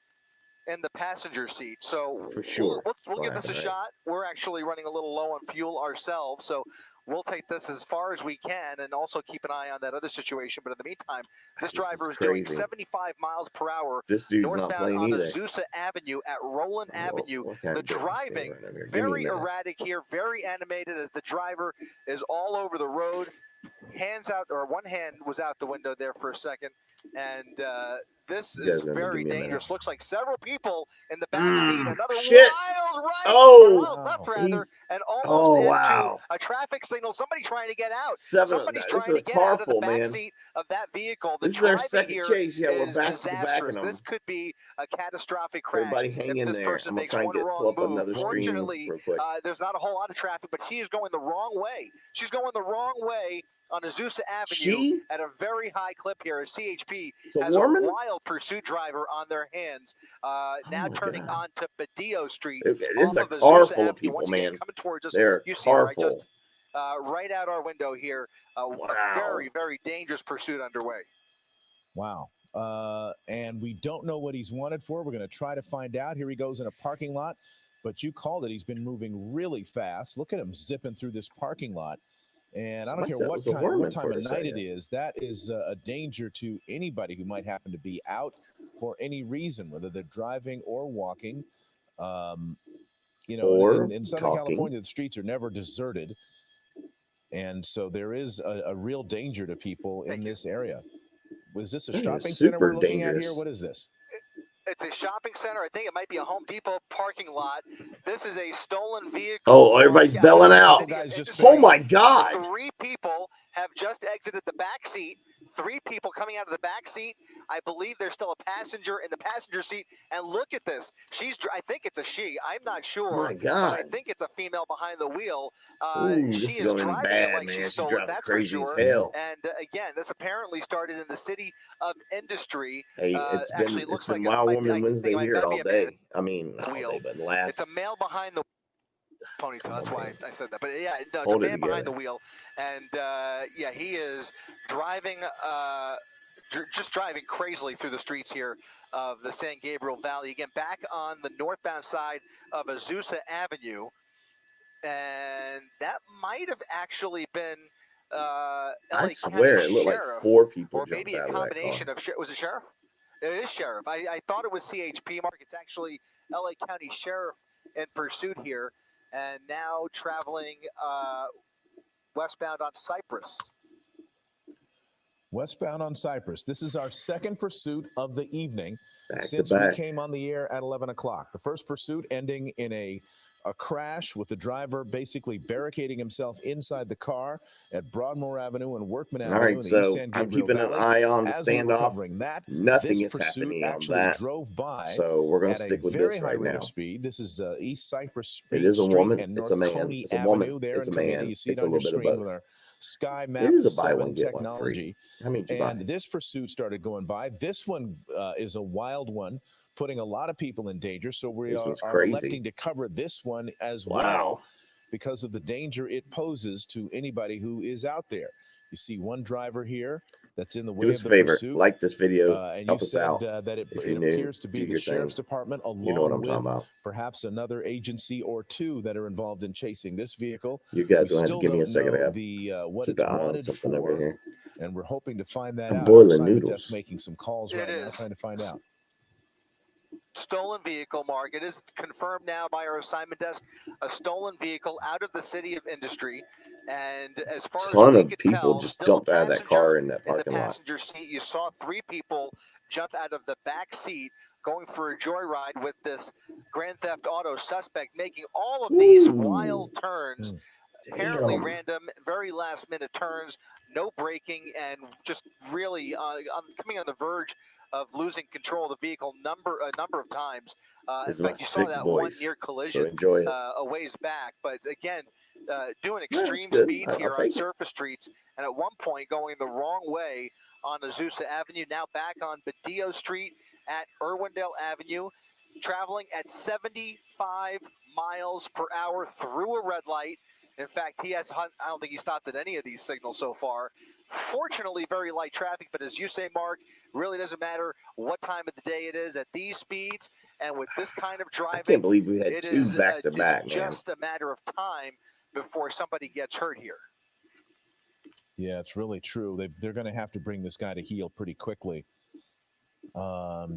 in the passenger seat. So for sure, we'll give this a shot. We're actually running a little low on fuel ourselves, so we'll take this as far as we can and also keep an eye on that other situation. But in the meantime, this driver is doing 75 miles per hour northbound on Azusa Avenue at Roland Avenue. The driving, very erratic here, very animated as the driver is all over the road. Hands out, or one hand was out the window there for a second. And this is very dangerous. Looks like several people in the back seat. Another wild right, wild left rather, and almost into a traffic signal. Somebody trying to get out. Somebody's trying to get out of the back seat of that vehicle. The driving here is disastrous. This could be a catastrophic crash if this person makes one wrong move. Fortunately, there's not a whole lot of traffic, but she is going the wrong way. She's going the wrong way on Azusa Avenue at a very high clip here. CHP has a wild pursuit driver on their hands. Now turning onto Badillo Street. This is a car full of people, man. Coming towards us. They're you see right, just right out our window here. A very, very dangerous pursuit underway. Wow. And we don't know what he's wanted for. We're going to try to find out. Here he goes in a parking lot. But you called it. He's been moving really fast. Look at him zipping through this parking lot. And I don't care what time of night it is, that is a danger to anybody who might happen to be out for any reason, whether they're driving or walking. you know, in Southern California, the streets are never deserted. And so there is a real danger to people in this area. Was this a shopping center we're looking at here? What is this? It's a shopping center. I think it might be a Home Depot parking lot. This is a stolen vehicle. Oh, everybody's belling out. Oh, my God. 3 people have just exited the back seat. 3 people coming out of the back seat. I believe there's still a passenger in the passenger seat. And look at this. I think it's a she. I'm not sure. My God. But I think it's a female behind the wheel. She is driving bad, it like she's stolen. That's crazy for sure. as hell. And again, this apparently started in the city of Industry. Hey, it's been Wild Woman Wednesday here all day. I mean, not all day, but last. It's a male behind the ponytail. That's why I said that. But yeah, no, it's a man behind the wheel, and yeah, he is driving, just driving crazily through the streets here of the San Gabriel Valley. Again, back on the northbound side of Azusa Avenue, and that might have actually been. I swear it looked like 4 people, or maybe a combination of. Was it sheriff? It is sheriff. I thought it was CHP, Mark. It's actually LA County Sheriff in pursuit here, and now traveling westbound on Cypress. Westbound on Cypress. This is our second pursuit of the evening since we came on the air at 11 o'clock. The first pursuit ending in a crash with the driver basically barricading himself inside the car at Broadmoor Avenue and Workman Avenue. All right, in the so East San I'm Gabriel keeping Valley. an eye on the As we were standoff. covering that, Nothing this is happening on actually that. drove by So we're going to stick with very this high right rate now. of speed. This is East Cypress Street. It is a woman. And It's North a man. Coney It's a Avenue woman. there It's a in Covina. man. You see It's it a on your little bit of screen both. with our Sky It Map is a buy 7 one, get one free. technology. How many did you buy? And this pursuit started going by. This one is a wild one, putting a lot of people in danger. So we are electing to cover this one as well because of the danger it poses to anybody who is out there. You see one driver here that's in the way Do us of a the favor, pursuit. like this video, And help you us said out. that it If you're new, appears to be do the your sheriff's thing. department along You know what I'm with talking about. perhaps another agency or 2 that are involved in chasing this vehicle. You guys We will have to still give me a don't second. I know got what keep it's an eye on wanted something over for, here. and we're hoping to find that I'm out. boiling Our assignment noodles. desk making some calls right now, trying to find out. Stolen vehicle, Mark. It is confirmed now by our assignment desk. A stolen vehicle out of the city of Industry, and as far Ton as we of could people tell, just still jumped out of that car in that in the parking lot. passenger seat. You saw 3 people jump out of the back seat going for a joyride with this Grand Theft Auto suspect, making all of these wild turns. Apparently random, very last-minute turns, no braking, and just really coming on the verge of losing control of the vehicle a number of times. In fact, you saw that one near collision a ways back. But again, doing extreme speeds here on surface streets, and at one point going the wrong way on Azusa Avenue, now back on Badillo Street at Irwindale Avenue, traveling at 75 miles per hour through a red light. In fact, I don't think he stopped at any of these signals so far. Fortunately, very light traffic, but as you say, Mark, really doesn't matter what time of the day it is at these speeds and with this kind of driving. I can't believe we had 2 back-to-back, it's just a matter of time before somebody gets hurt here. Yeah, it's really true. They're going to have to bring this guy to heel pretty quickly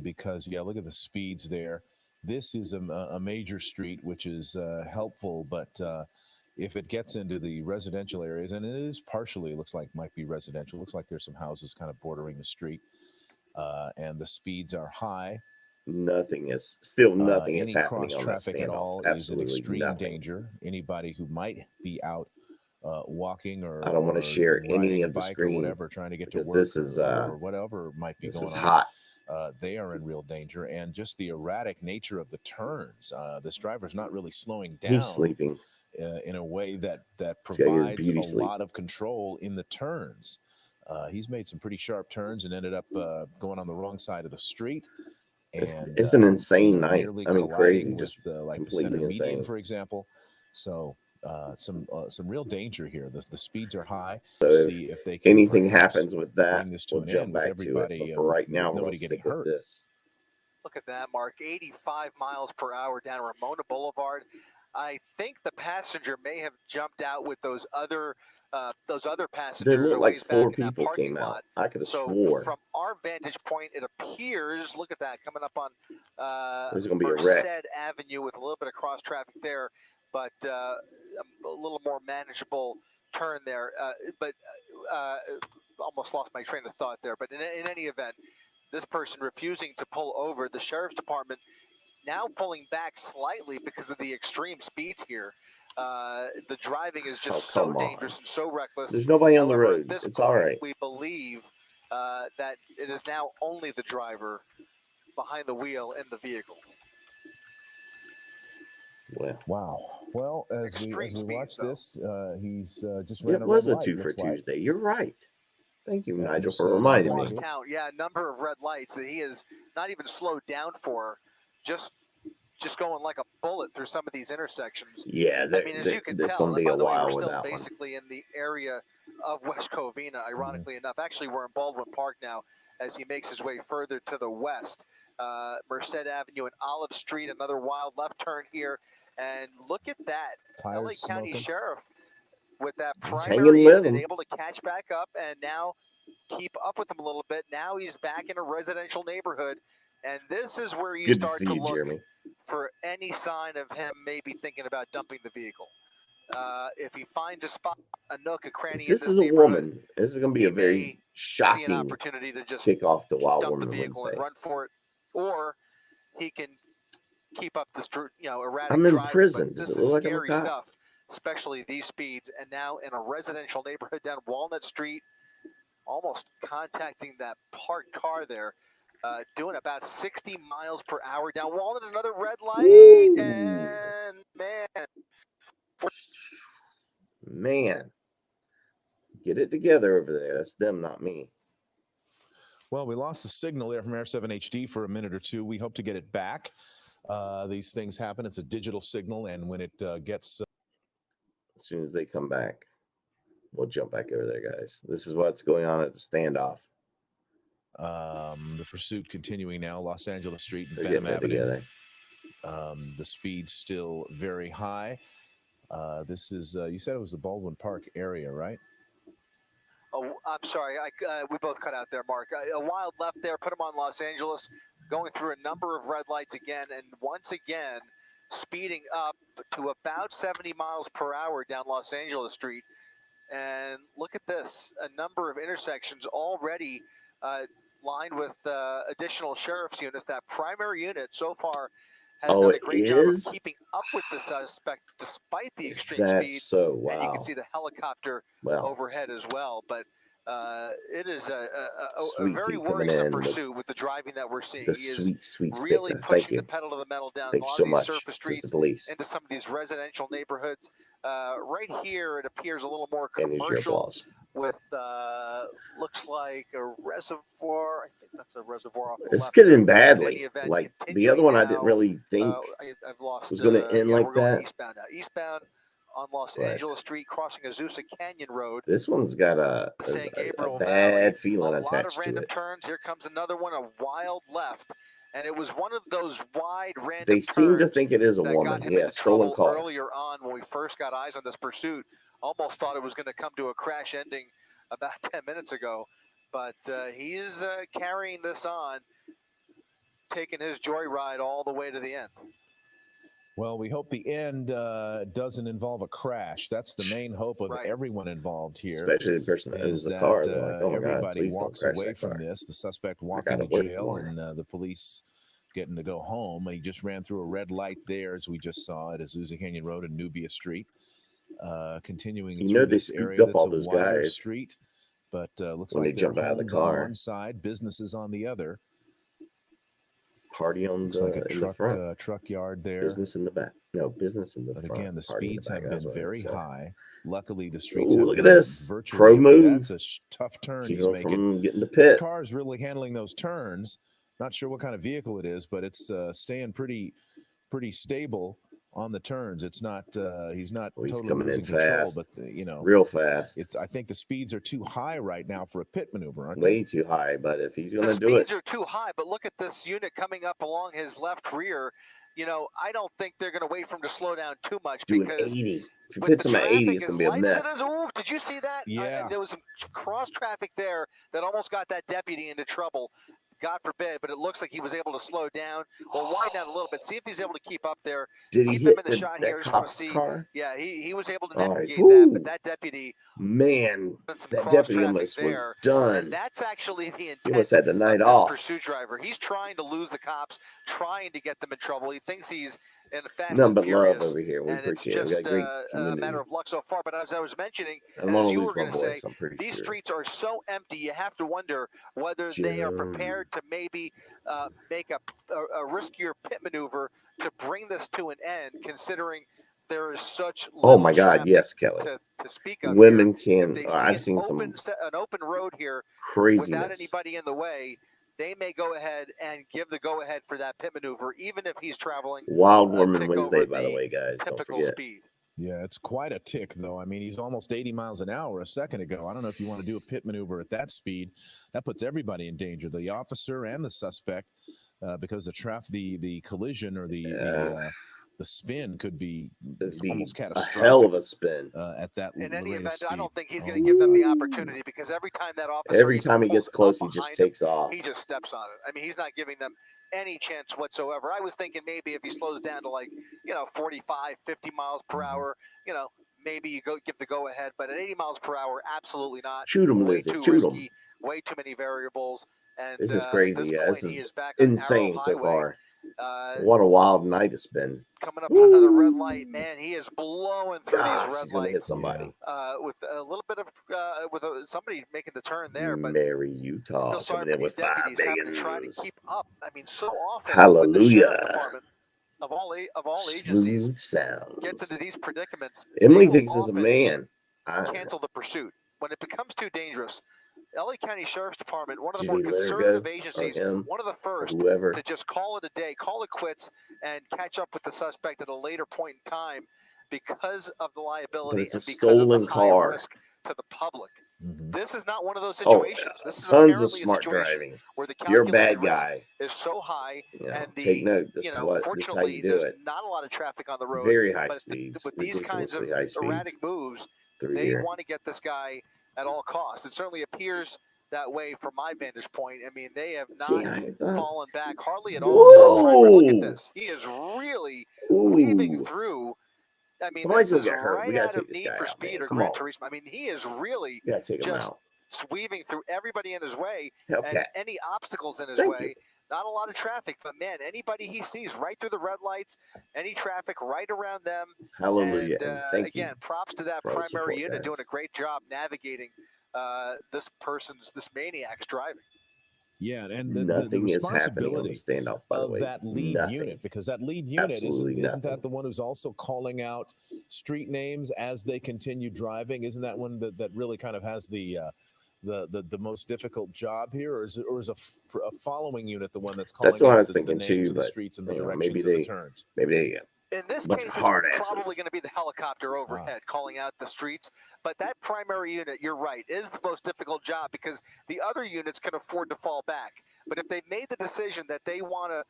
because, yeah, look at the speeds there. This is a major street, which is helpful, but if it gets into the residential areas, and it is partially, looks like might be residential, looks like there's some houses kind of bordering the street, and the speeds are high. Nothing is happening any cross on traffic that at all standoff. is an extreme danger. Anybody who might be out walking or I don't want to share any of the screen or whatever, trying to get to work this is or whatever might be going on. Hot. They are in real danger, and just the erratic nature of the turns. This driver's not really slowing down. He's sleeping in a way that provides a lot of control in the turns. He's made some pretty sharp turns and ended up going on the wrong side of the street. And it's an insane night. I mean, crazy, with, just like the center median, for example. So some real danger here. The speeds are high. So see if they can anything happens with that, we'll jump back to it. But for right now, we're going to stick with this. Look at that, Mark. 85 miles per hour down Ramona Boulevard. I think the passenger may have jumped out with those other passengers. There looked like ways 4 back in that people parking came out. lot. I could have So swore. from our vantage point, it appears, look at that, coming up on This is going to be a wreck. Merced Avenue with a little bit of cross traffic there, but a little more manageable turn there. Almost lost my train of thought there. But in any event, this person refusing to pull over. The sheriff's department now pulling back slightly because of the extreme speeds here. The driving is just so dangerous and so reckless. There's nobody on the However, road. at this It's point, all right. we believe that it is now only the driver behind the wheel in the vehicle. Well, wow. Well, as we watch this, he's just ran it a was red a light, 2 for looks like. Tuesday. You're right. Thank you, That Nigel, Merced for reminding me. Lost count. Yeah, a number of red lights that he has not even slowed down for. Just going like a bullet through some of these intersections. Yeah, I mean, as you can it's tell, going to and be by a the way, while we're with still that one. basically in the area of West Covina, ironically enough. Actually, we're in Baldwin Park now as he makes his way further to the west. Merced Avenue and Olive Street, another wild left turn here. And look at that. Tires LA County smoking. Sheriff with that He's primary hanging with unit him. able to catch back up and now keep up with him a little bit. Now he's back in a residential neighborhood. And this is where you Good to start see to you, look Jeremy. for any sign of him maybe thinking about dumping the vehicle. If he finds a spot, a nook, a cranny If this in this is a neighborhood, woman, this is going to be he a very may shocking see an opportunity to just kickoff to Wild dump the Woman vehicle Wednesday. and run for it, or he can keep up this, erratic I'm in driving. prison. But Does this it is look like I'm a scary cop? stuff, especially these speeds. And now in a residential neighborhood down Walnut Street, almost contacting that parked car there. Doing about 60 miles per hour down Walnut, another red light, Ooh. and Man, get it together over there. That's them, not me. Well, we lost the signal there from Air 7 HD for a minute or two. We hope to get it back. These things happen. It's a digital signal, and when it gets... As soon as they come back, we'll jump back over there, guys. This is what's going on at the standoff. The pursuit continuing now, Los Angeles Street and They're Benham getting it Avenue. together. The speed's still very high. This is, you said it was the Baldwin Park area, right? Oh, I'm sorry. We both cut out there, Mark. A wild left there, put him on Los Angeles, going through a number of red lights again, and once again, speeding up to about 70 miles per hour down Los Angeles Street. And look at this, a number of intersections already lined with additional sheriff's units. That primary unit so far has done a great job of keeping up with the suspect despite the extreme speed. So, wow. And you can see the helicopter overhead as well. But it is a very worrisome pursuit with the driving that we're seeing. The He is sweet really sticker. pushing the pedal to the metal down Thank a you lot so of these much. surface streets the police. into some of these residential neighborhoods. Right here, it appears a little more And here's your commercial applause. with looks like a reservoir. I think that's a reservoir off the It's left. getting But in badly. any event, Like the continuing other one, I now, didn't really think I've lost, was going to end yeah, like we're going that. eastbound now. Eastbound on Los But Angeles Street, crossing Azusa Canyon Road. this one's got a San Gabriel bad feeling a lot of attached to random it. turns. Here comes another one, a wild left. And it was one of those wide random They seem to turns think it is a that woman. got him Yeah, into stolen trouble car. earlier on when we first got eyes on this pursuit. Almost thought it was going to come to a crash ending about 10 minutes ago. But he is carrying this on, taking his joyride all the way to the end. Well, we hope the end doesn't involve a crash. That's the main hope of everyone involved here. Especially the person that owns the car. They're like, oh my God, everybody please don't walks crash away that from car. this. The suspect walking to jail and the police getting to go home. He just ran through a red light there, as we just saw, at Azusa Canyon Road and Nubia Street. Continuing through this area that's a wider street, but looks like jump out of the car on one side, businesses on the other. Party on looks like a truck yard there. Business in the back. No, business in the front. But again, the speeds have been very high. Luckily, the Ooh, streets have look at been this virtually pro empty. move. That's a tough turn Keep he's him making. from getting the This pit. car is really handling those turns. Not sure what kind of vehicle it is, but it's staying pretty stable on the turns. It's not he's not totally losing control, but real fast. I think the speeds are too high right now for a pit maneuver, aren't Way they? too high, but if he's going to do The it, speeds are too high, but look at this unit coming up along his left rear. you know, I don't think they're going to wait for him to slow down too much Doing because 80. If you put some at 80, it's going to be a mess. Ooh, did you see that? Yeah. There was some cross traffic there that almost got that deputy into trouble. God forbid, but it looks like he was able to slow down or wind down a little bit. See if he's able to keep up there. Did he keep hit him in the shot here. Just want to see. Car? Yeah, he was able to All navigate right. that, but that deputy. Man, that deputy almost was done. And that's actually the intent. He almost had the night of off. This pursuit driver. He's trying to lose the cops, trying to get them in trouble. He thinks he's in Fast Nothing and but Furious, love over here. We and it's appreciate just it. We got a matter of luck so far. But as I was mentioning, and as you were going to say, these streets are so empty. You have to wonder whether they are prepared to maybe make a riskier pit maneuver to bring this to an end, considering there is such oh my God, yes, Kelly. To speak of. Women here. can. I've seen some an open road here craziness without anybody in the way. They may go ahead and give the go-ahead for that pit maneuver, even if he's traveling. Wild Woman Wednesday, by the way, guys. Don't forget. Speed. Yeah, it's quite a tick, though. I mean, he's almost 80 miles an hour a second ago. I don't know if you want to do a pit maneuver at that speed. That puts everybody in danger, the officer and the suspect, because the collision or the spin could be almost catastrophic. A hell of a spin at that. In any event, speed. I don't think he's going to give them the opportunity because every time that officer, every time he gets close, he just takes off. He just steps on it. I mean, he's not giving them any chance whatsoever. I was thinking maybe if he slows down to 45, 50 miles per hour, maybe you give the go ahead. But at 80 miles per hour, absolutely not. Shoot him, way Lizzie. too Shoot risky. Him. Way too many variables. And this is crazy. This is back insane so far. What a wild night it's been. Coming up on another red light, man. He is blowing through these red lights. Hit somebody. With a little bit of somebody making the turn there, but Mary, Utah, coming in with 5 having to try to keep up. I mean, so often. Hallelujah. Of all agencies, sounds. Gets into these predicaments. Emily thinks it's a man. Cancel the pursuit when it becomes too dangerous. LA County Sheriff's Department, one of the more conservative agencies, one of the first to just call it a day, call it quits, and catch up with the suspect at a later point in time because of the liability but it's a and because stolen of the car. High risk to the public. This is not one of those situations. This is tons of smart a situation driving. where the You're a bad risk guy. is so high, and the take note. This is how fortunately you do there's it. not a lot of traffic on the road. Very high but speeds. With these kinds of erratic moves, they want to get this guy at all costs. It certainly appears that way from my vantage point. I mean, they have not fallen back hardly at all. Look at this. He is really weaving through. I mean, this is right out of Need for Speed or Gran Turismo. I mean, he is really just weaving through everybody in his way and any obstacles in his way. Not a lot of traffic, but man, anybody he sees right through the red lights, any traffic right around them. Hallelujah. And again, props to that primary unit doing a great job navigating this maniac's driving. Yeah, and the responsibility standoff, by the way. That lead unit, because that lead unit isn't that the one who's also calling out street names as they continue driving? Isn't that one that really kind of has the most difficult job here, or is a following unit the one that's calling out the names of the streets and the directions of the turns? Maybe they. In this case, it's probably going to be the helicopter overhead calling out the streets. But that primary unit, you're right, is the most difficult job because the other units can afford to fall back. But if they made the decision that they want to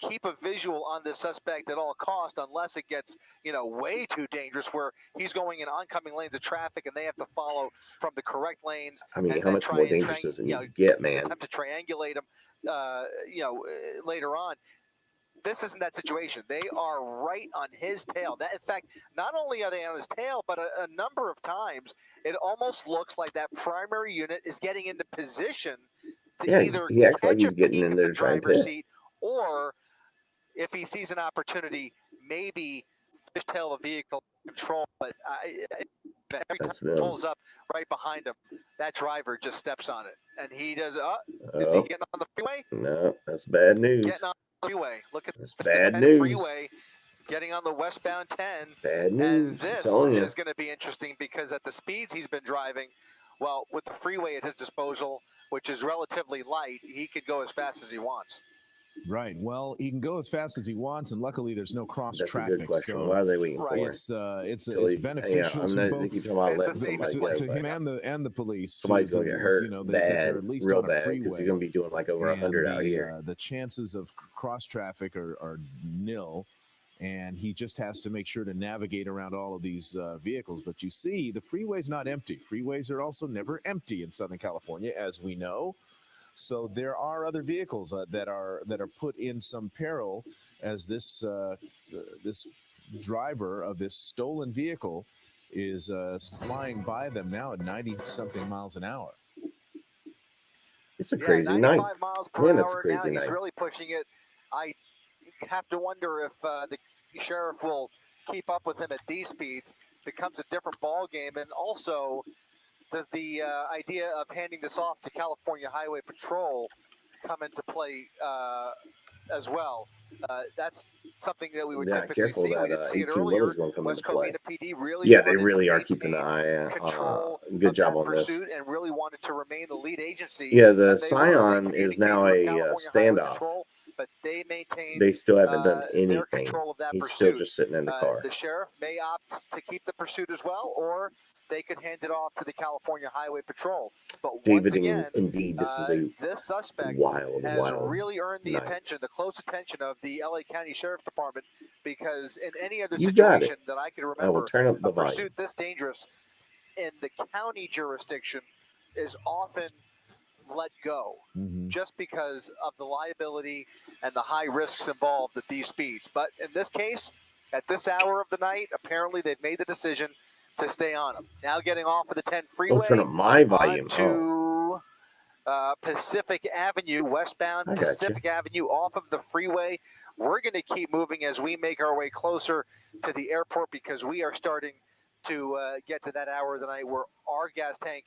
keep a visual on this suspect at all costs, unless it gets, way too dangerous where he's going in oncoming lanes of traffic and they have to follow from the correct lanes. I mean, how much more dangerous does it get, man? Attempt to triangulate him, later on. This isn't that situation. They are right on his tail. In fact, not only are they on his tail, but a number of times it almost looks like that primary unit is getting into position to either he acts catch like he's getting in there the driver's seat, or if he sees an opportunity, maybe fishtail the vehicle control. But every time he pulls up right behind him, that driver just steps on it, and he does. Is he getting on the freeway? No, that's bad news. Getting on freeway. Look at this. Bad the 10 news. Freeway getting on the westbound 10. Bad news. And this is going to be interesting because at the speeds he's been driving, well, with the freeway at his disposal, which is relatively light, he could go as fast as he wants. Right. Well, he can go as fast as he wants, and luckily there's no cross traffic. That's a good question. So why are they waiting for it's beneficial to both to him and the police. Somebody's going to get hurt they're at least real on a bad freeway. because he's going to be doing like over 100 out here. The chances of cross traffic are nil. and he just has to make sure to navigate around all of these vehicles. But you see, the freeway's not empty. Freeways are also never empty in Southern California, as we know. So there are other vehicles that are put in some peril as this this driver of this stolen vehicle is flying by them now at 90-something miles an hour. It's a crazy night. 95 miles per Man, hour. it's a crazy Now night. he's really pushing it. I have to wonder if the sheriff will keep up with him at these speeds. Becomes a different ball game, and also does the idea of handing this off to California Highway Patrol come into play as well? That's something that we would typically see. We didn't see it earlier. West Covina PD really they really are keeping an eye on. Good job on this. And really wanted to remain the lead agency. Yeah, the Scion is now a standoff. Patrol, but they maintain. They still haven't done anything. Control of that He's pursuit. still just sitting in the car. The sheriff may opt to keep the pursuit as well, or they could hand it off to the California Highway Patrol. But David, once again, indeed, this is this suspect has really earned the night. attention, the close attention of the LA County Sheriff's Department, because in any other You got situation that I can I remember, will turn up the a volume. pursuit this dangerous in the county jurisdiction is often let go just because of the liability and the high risks involved at these speeds. But in this case, at this hour of the night, apparently they've made the decision to stay on them. Now getting off of the 10 freeway. Turn up my volume. To Pacific Avenue, westbound Pacific Avenue, off of the freeway. We're going to keep moving as we make our way closer to the airport, because we are starting to get to that hour of the night where our gas tank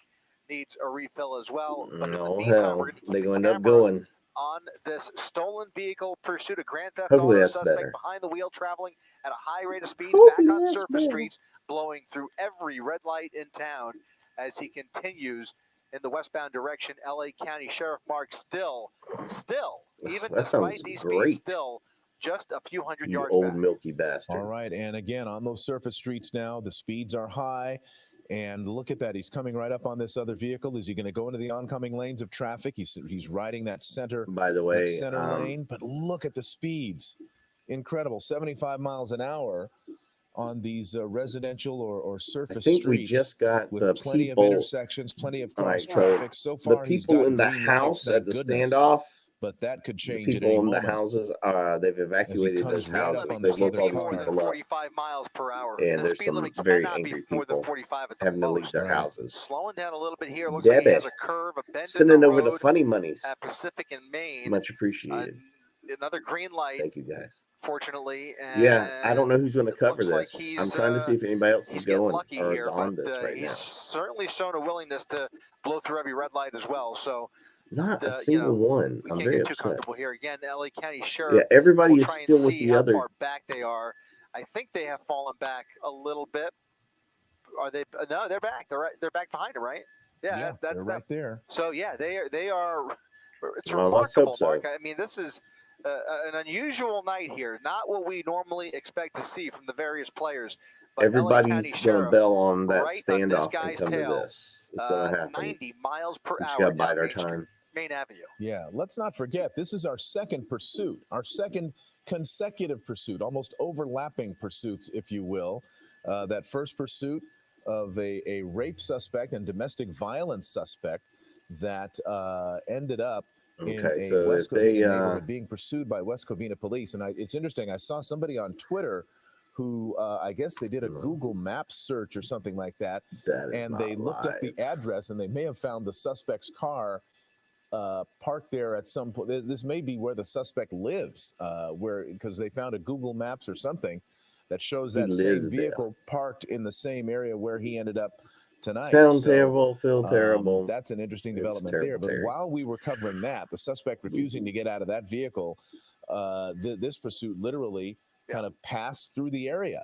needs a refill as well. But in the meantime, we're going to keep they end up going on this stolen vehicle pursuit, a Grand Theft Hopefully Auto that's suspect better. behind the wheel, traveling at a high rate of speeds, Hopefully back on that's surface better. streets, blowing through every red light in town as he continues in the westbound direction. LA County Sheriff Mark still, even That despite sounds these great. speeds, still just a few hundred You yards old back. milky bastard. All right, and again, on those surface streets now, the speeds are high. And look at that. He's coming right up on this other vehicle. Is he going to go into the oncoming lanes of traffic? He's riding that center, By the way, lane. But look at the speeds. Incredible. 75 miles an hour on these residential or surface I think streets. we just got with the plenty people, of intersections, plenty of cross so traffic. So far, the he's people got in the green house lights, at the thank goodness. standoff. But that could The change at any people in the moment. houses, they've evacuated comes those right houses. up on They've this woke other all car. these people up. 45 miles per hour. And the there's speed some limit very cannot angry be more than people 45 at the having to leave most. their houses. Slowing down a little bit here. Looks like he has a curve, a bend in Sending the over road the funny monies. at Pacific and Main. Much appreciated. Another green light. Thank you, guys. Fortunately, and Yeah, I don't know who's going to cover looks like this. he's, I'm trying to see if anybody else is he's getting going lucky or is here, on but this right he's now. certainly shown a willingness to blow through every red light as well. So Not a single one. we I'm can't very get too upset. comfortable here. Again, LA County Sheriff. Yeah, everybody will is try and still with see the how other. far back they are. I think they have fallen back a little bit. Are they? No, they're back. They're back behind him, right? Yeah, that's they're right there. So yeah, they are. It's Well, let's hope remarkable, so. Mark. I mean, this is an unusual night here. Not what we normally expect to see from the various players. But Everybody's LA going to Sheriff, bail on that right on this standoff and guy's come tail, to this. It's going to happen. 90 miles per We just hour got to bide down our Main Street, time. Main Avenue. Yeah, let's not forget, this is our second pursuit, our second consecutive pursuit, almost overlapping pursuits, if you will. That first pursuit of a rape suspect and domestic violence suspect that ended up in a West Covina neighborhood being pursued by West Covina police. And it's interesting, I saw somebody on Twitter who I guess they did a Google Maps search or something like that, and they looked up the address, and they may have found the suspect's car parked there at some point. This may be where the suspect lives, because they found a Google Maps or something that shows that same vehicle parked in the same area where he ended up tonight. Sound terrible, feel terrible. That's an interesting development there. But while we were covering that, the suspect refusing to get out of that vehicle, this pursuit literally kind of passed through the area.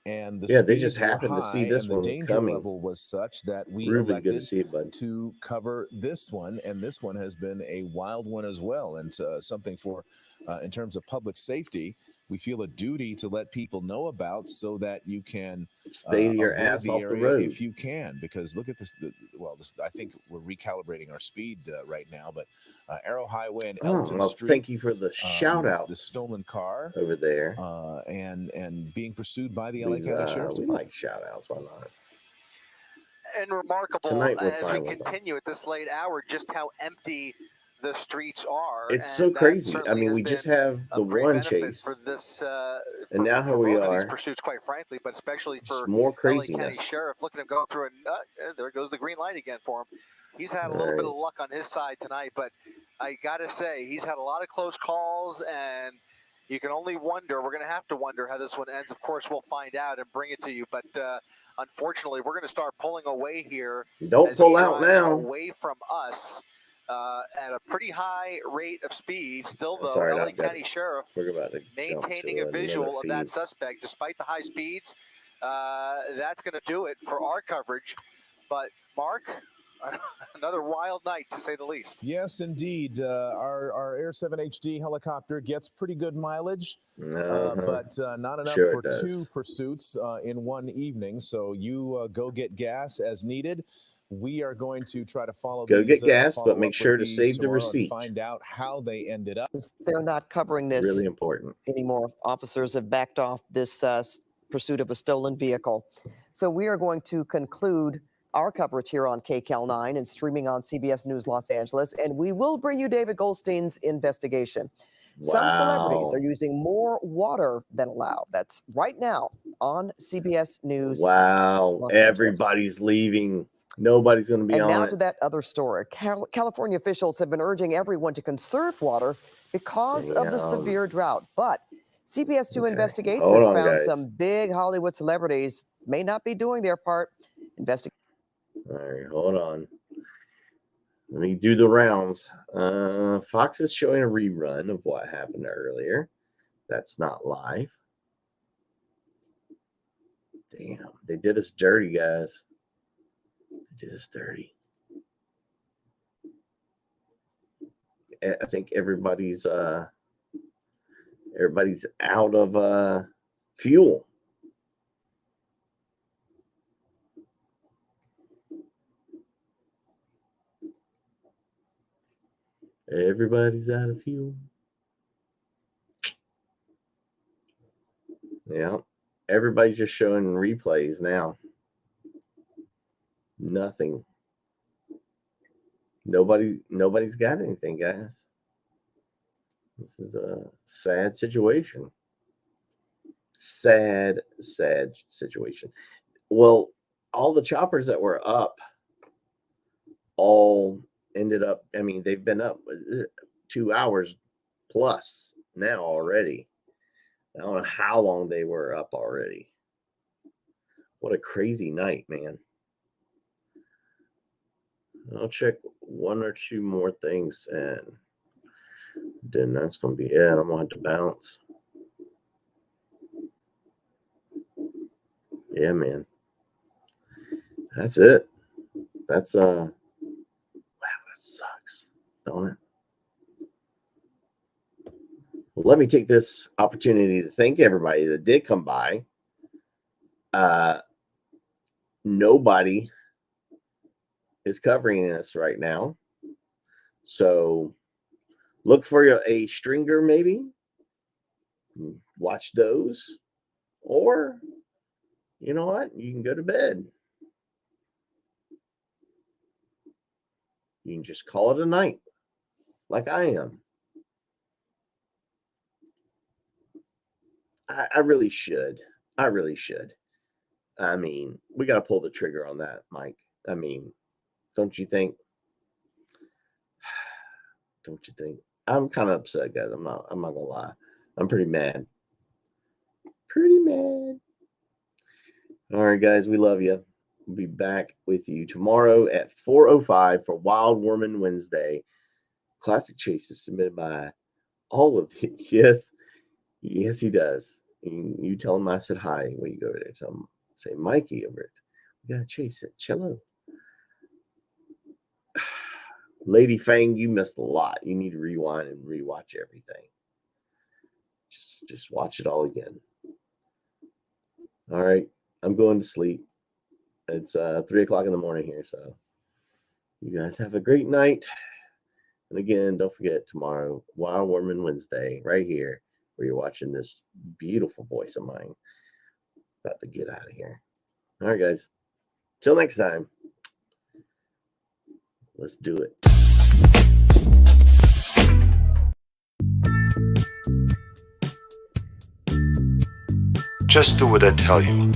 And the they just speeds were happened to see high, this and the one danger coming. level was such that we Really good elected to see it, bud. to cover this one, and this one has been a wild one as well, and something for in terms of public safety we feel a duty to let people know about so that you can stay your avoid ass the off the area road if you can. Because look at this. I think we're recalibrating our speed right now, but Arrow Highway and Elton Street. Thank you for the shout out. The stolen car over there, and being pursued by the LA County Sheriff's we Department. like shout outs, why not? And remarkable Tonight we're as fine we with continue at this late hour, just how empty the streets are. It's and so crazy. I certainly mean, has we just been have the a great one benefit chase, for this, and now here for we both of these are. pursuits, quite frankly, but especially for more LA County craziness. Sheriff. Look at him going through, and there goes the green light again for him. He's had a little bit of luck on his side tonight, but I got to say, he's had a lot of close calls, and you can only wonder. We're going to have to wonder how this one ends. Of course, we'll find out and bring it to you, but unfortunately, we're going to start pulling away here. Don't pull out now. Away from us at a pretty high rate of speed. Still, though, right, LA County Sheriff maintaining a visual of that suspect despite the high speeds. That's going to do it for our coverage. But, Mark, another wild night, to say the least. Yes, indeed. Our Air 7 HD helicopter gets pretty good mileage, but not enough for 2 pursuits in one evening. So you go get gas as needed. We are going to try to follow Go these, get gas, but make sure to save the receipt. Find out how they ended up. They're not covering this really important anymore. Officers have backed off this pursuit of a stolen vehicle. So we are going to conclude our coverage here on KCAL 9 and streaming on CBS News Los Angeles, and we will bring you David Goldstein's investigation. Some celebrities are using more water than allowed. That's right now on CBS News. Wow, everybody's leaving. Nobody's going to be on it. And now to that other story. California officials have been urging everyone to conserve water because of the severe drought. But CBS 2 Investigates has found some big Hollywood celebrities may not be doing their part. All right, hold on. Let me do the rounds. Fox is showing a rerun of what happened earlier. That's not live. Damn, they did us dirty, guys. They did us dirty. I think everybody's out of fuel. Everybody's out of fuel. Yeah. Everybody's just showing replays now. Nothing. Nobody's got anything, guys. This is a sad situation. Sad situation. Well, all the choppers that were up all ended up, I mean, they've been up 2 hours plus now already. I don't know how long they were up already. What a crazy night, man. I'll check 1 or 2 more things, and then that's going to be it. I'm going to have to bounce. Yeah, man. That's it. That's, wow, that sucks, don't it? Well, let me take this opportunity to thank everybody that did come by. Nobody is covering this right now. So look for a stringer, maybe. Watch those. Or, you know what? You can go to bed. You can just call it a night, like I am. I really should. I really should. I mean, we got to pull the trigger on that, Mike. I mean, don't you think? Don't you think? I'm kind of upset, guys. I'm not gonna lie. I'm pretty mad. Pretty mad. All right, guys. We love you. We'll be back with you tomorrow at 4:05 for Wild Woman Wednesday. Classic Chase is submitted by all of the. Yes, he does. You tell him I said hi when you go over there. Tell him, say Mikey over it. We gotta chase it. Cello. Lady Fang, you missed a lot. You need to rewind and rewatch everything. Just watch it all again. All right, I'm going to sleep. It's 3 o'clock in the morning here, so you guys have a great night. And again, don't forget tomorrow, Wild Woman Wednesday, right here, where you're watching this beautiful voice of mine. About to get out of here. All right, guys. Till next time. Let's do it. Just do what I tell you.